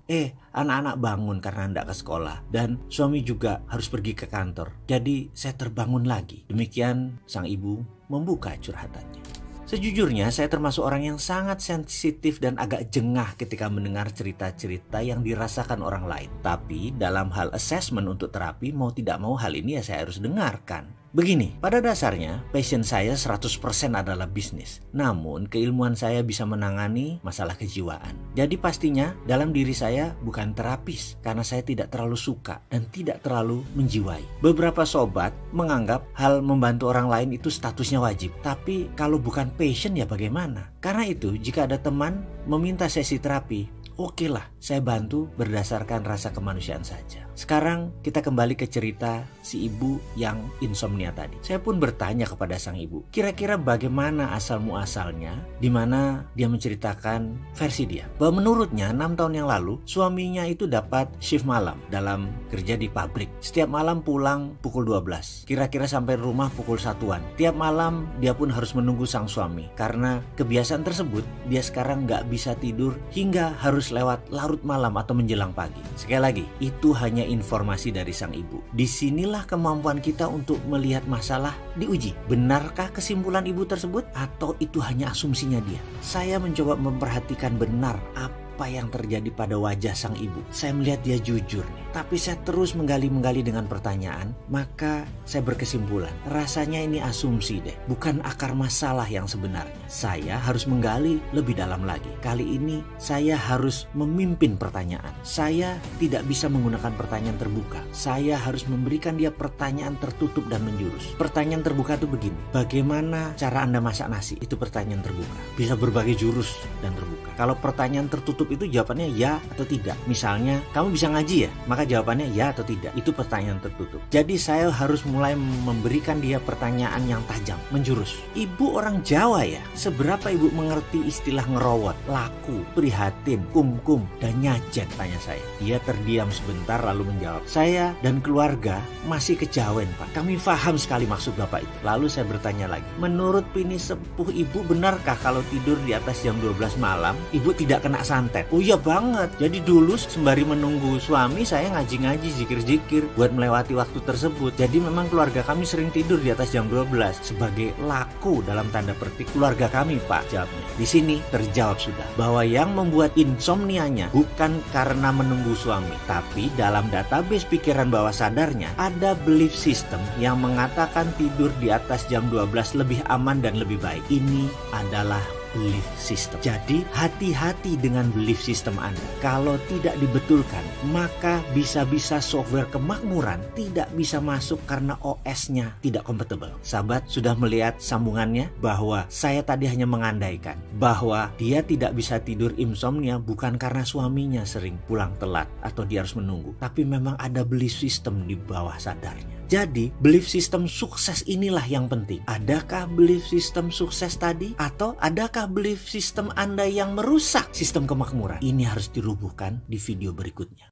anak-anak bangun karena hendak ke sekolah. Dan suami juga harus pergi ke kantor. Jadi saya terbangun lagi. Demikian sang ibu membuka curhatannya. Sejujurnya saya termasuk orang yang sangat sensitif dan agak jengah ketika mendengar cerita-cerita yang dirasakan orang lain. Tapi dalam hal assessment untuk terapi, mau tidak mau hal ini ya saya harus dengarkan. Begini, pada dasarnya passion saya 100% adalah bisnis. Namun keilmuan saya bisa menangani masalah kejiwaan. Jadi pastinya dalam diri saya bukan terapis karena saya tidak terlalu suka dan tidak terlalu menjiwai. Beberapa sobat menganggap hal membantu orang lain itu statusnya wajib. Tapi kalau bukan passion ya bagaimana? Karena itu jika ada teman meminta sesi terapi, oke lah, saya bantu berdasarkan rasa kemanusiaan saja. Sekarang kita kembali ke cerita si ibu yang insomnia tadi. Saya pun bertanya kepada sang ibu, kira-kira bagaimana asal muasalnya, di mana dia menceritakan versi dia. Bahwa menurutnya 6 tahun yang lalu, suaminya itu dapat shift malam dalam kerja di pabrik. Setiap malam pulang pukul 12, kira-kira sampai rumah pukul 1-an. Tiap malam dia pun harus menunggu sang suami. Karena kebiasaan tersebut, dia sekarang nggak bisa tidur hingga harus lewat larut malam atau menjelang pagi. Sekali lagi, itu hanya informasi dari sang ibu. Disinilah kemampuan kita untuk melihat masalah diuji. Benarkah kesimpulan ibu tersebut atau itu hanya asumsinya dia? Saya mencoba memperhatikan benar apa yang terjadi pada wajah sang ibu. Saya melihat dia jujur nih. Tapi saya terus menggali dengan pertanyaan, maka saya berkesimpulan, rasanya ini asumsi deh, bukan akar masalah yang sebenarnya. Saya harus menggali lebih dalam lagi. Kali ini saya harus memimpin pertanyaan. Saya tidak bisa menggunakan pertanyaan terbuka. Saya harus memberikan dia pertanyaan tertutup dan menjurus. Pertanyaan terbuka itu begini, bagaimana cara Anda masak nasi? Itu pertanyaan terbuka. Bisa berbagai jurus dan terbuka. Kalau pertanyaan tertutup itu jawabannya ya atau tidak. Misalnya, kamu bisa ngaji ya? Maka jawabannya ya atau tidak. Itu pertanyaan tertutup. Jadi saya harus mulai memberikan dia pertanyaan yang tajam, menjurus. Ibu orang Jawa ya? Seberapa ibu mengerti istilah ngerowot, laku, prihatin, kumkum, dan nyajen? Tanya saya. Dia terdiam sebentar lalu menjawab, saya dan keluarga masih kejawen Pak. Kami paham sekali maksud Bapak itu. Lalu saya bertanya lagi, menurut Pini sepuh ibu benarkah kalau tidur di atas jam 12 malam ibu tidak kena santet? Oh iya banget. Jadi dulu sembari menunggu suami saya ngaji-ngaji, zikir-zikir buat melewati waktu tersebut. Jadi memang keluarga kami sering tidur di atas jam 12 sebagai laku dalam tanda petik keluarga kami Pak, jawabnya. Di sini terjawab sudah bahwa yang membuat insomnianya bukan karena menunggu suami, tapi dalam database pikiran bawah sadarnya ada belief system yang mengatakan tidur di atas jam 12 lebih aman dan lebih baik. Ini adalah belief system. Jadi hati-hati dengan belief system Anda. Kalau tidak dibetulkan, maka bisa-bisa software kemakmuran tidak bisa masuk karena OS-nya tidak compatible. Sahabat sudah melihat sambungannya bahwa saya tadi hanya mengandaikan bahwa dia tidak bisa tidur insomnia bukan karena suaminya sering pulang telat atau dia harus menunggu, tapi memang ada belief system di bawah sadarnya. Jadi, belief system sukses inilah yang penting. Adakah belief system sukses tadi? Atau adakah belief system Anda yang merusak sistem kemakmuran? Ini harus dirubuhkan di video berikutnya.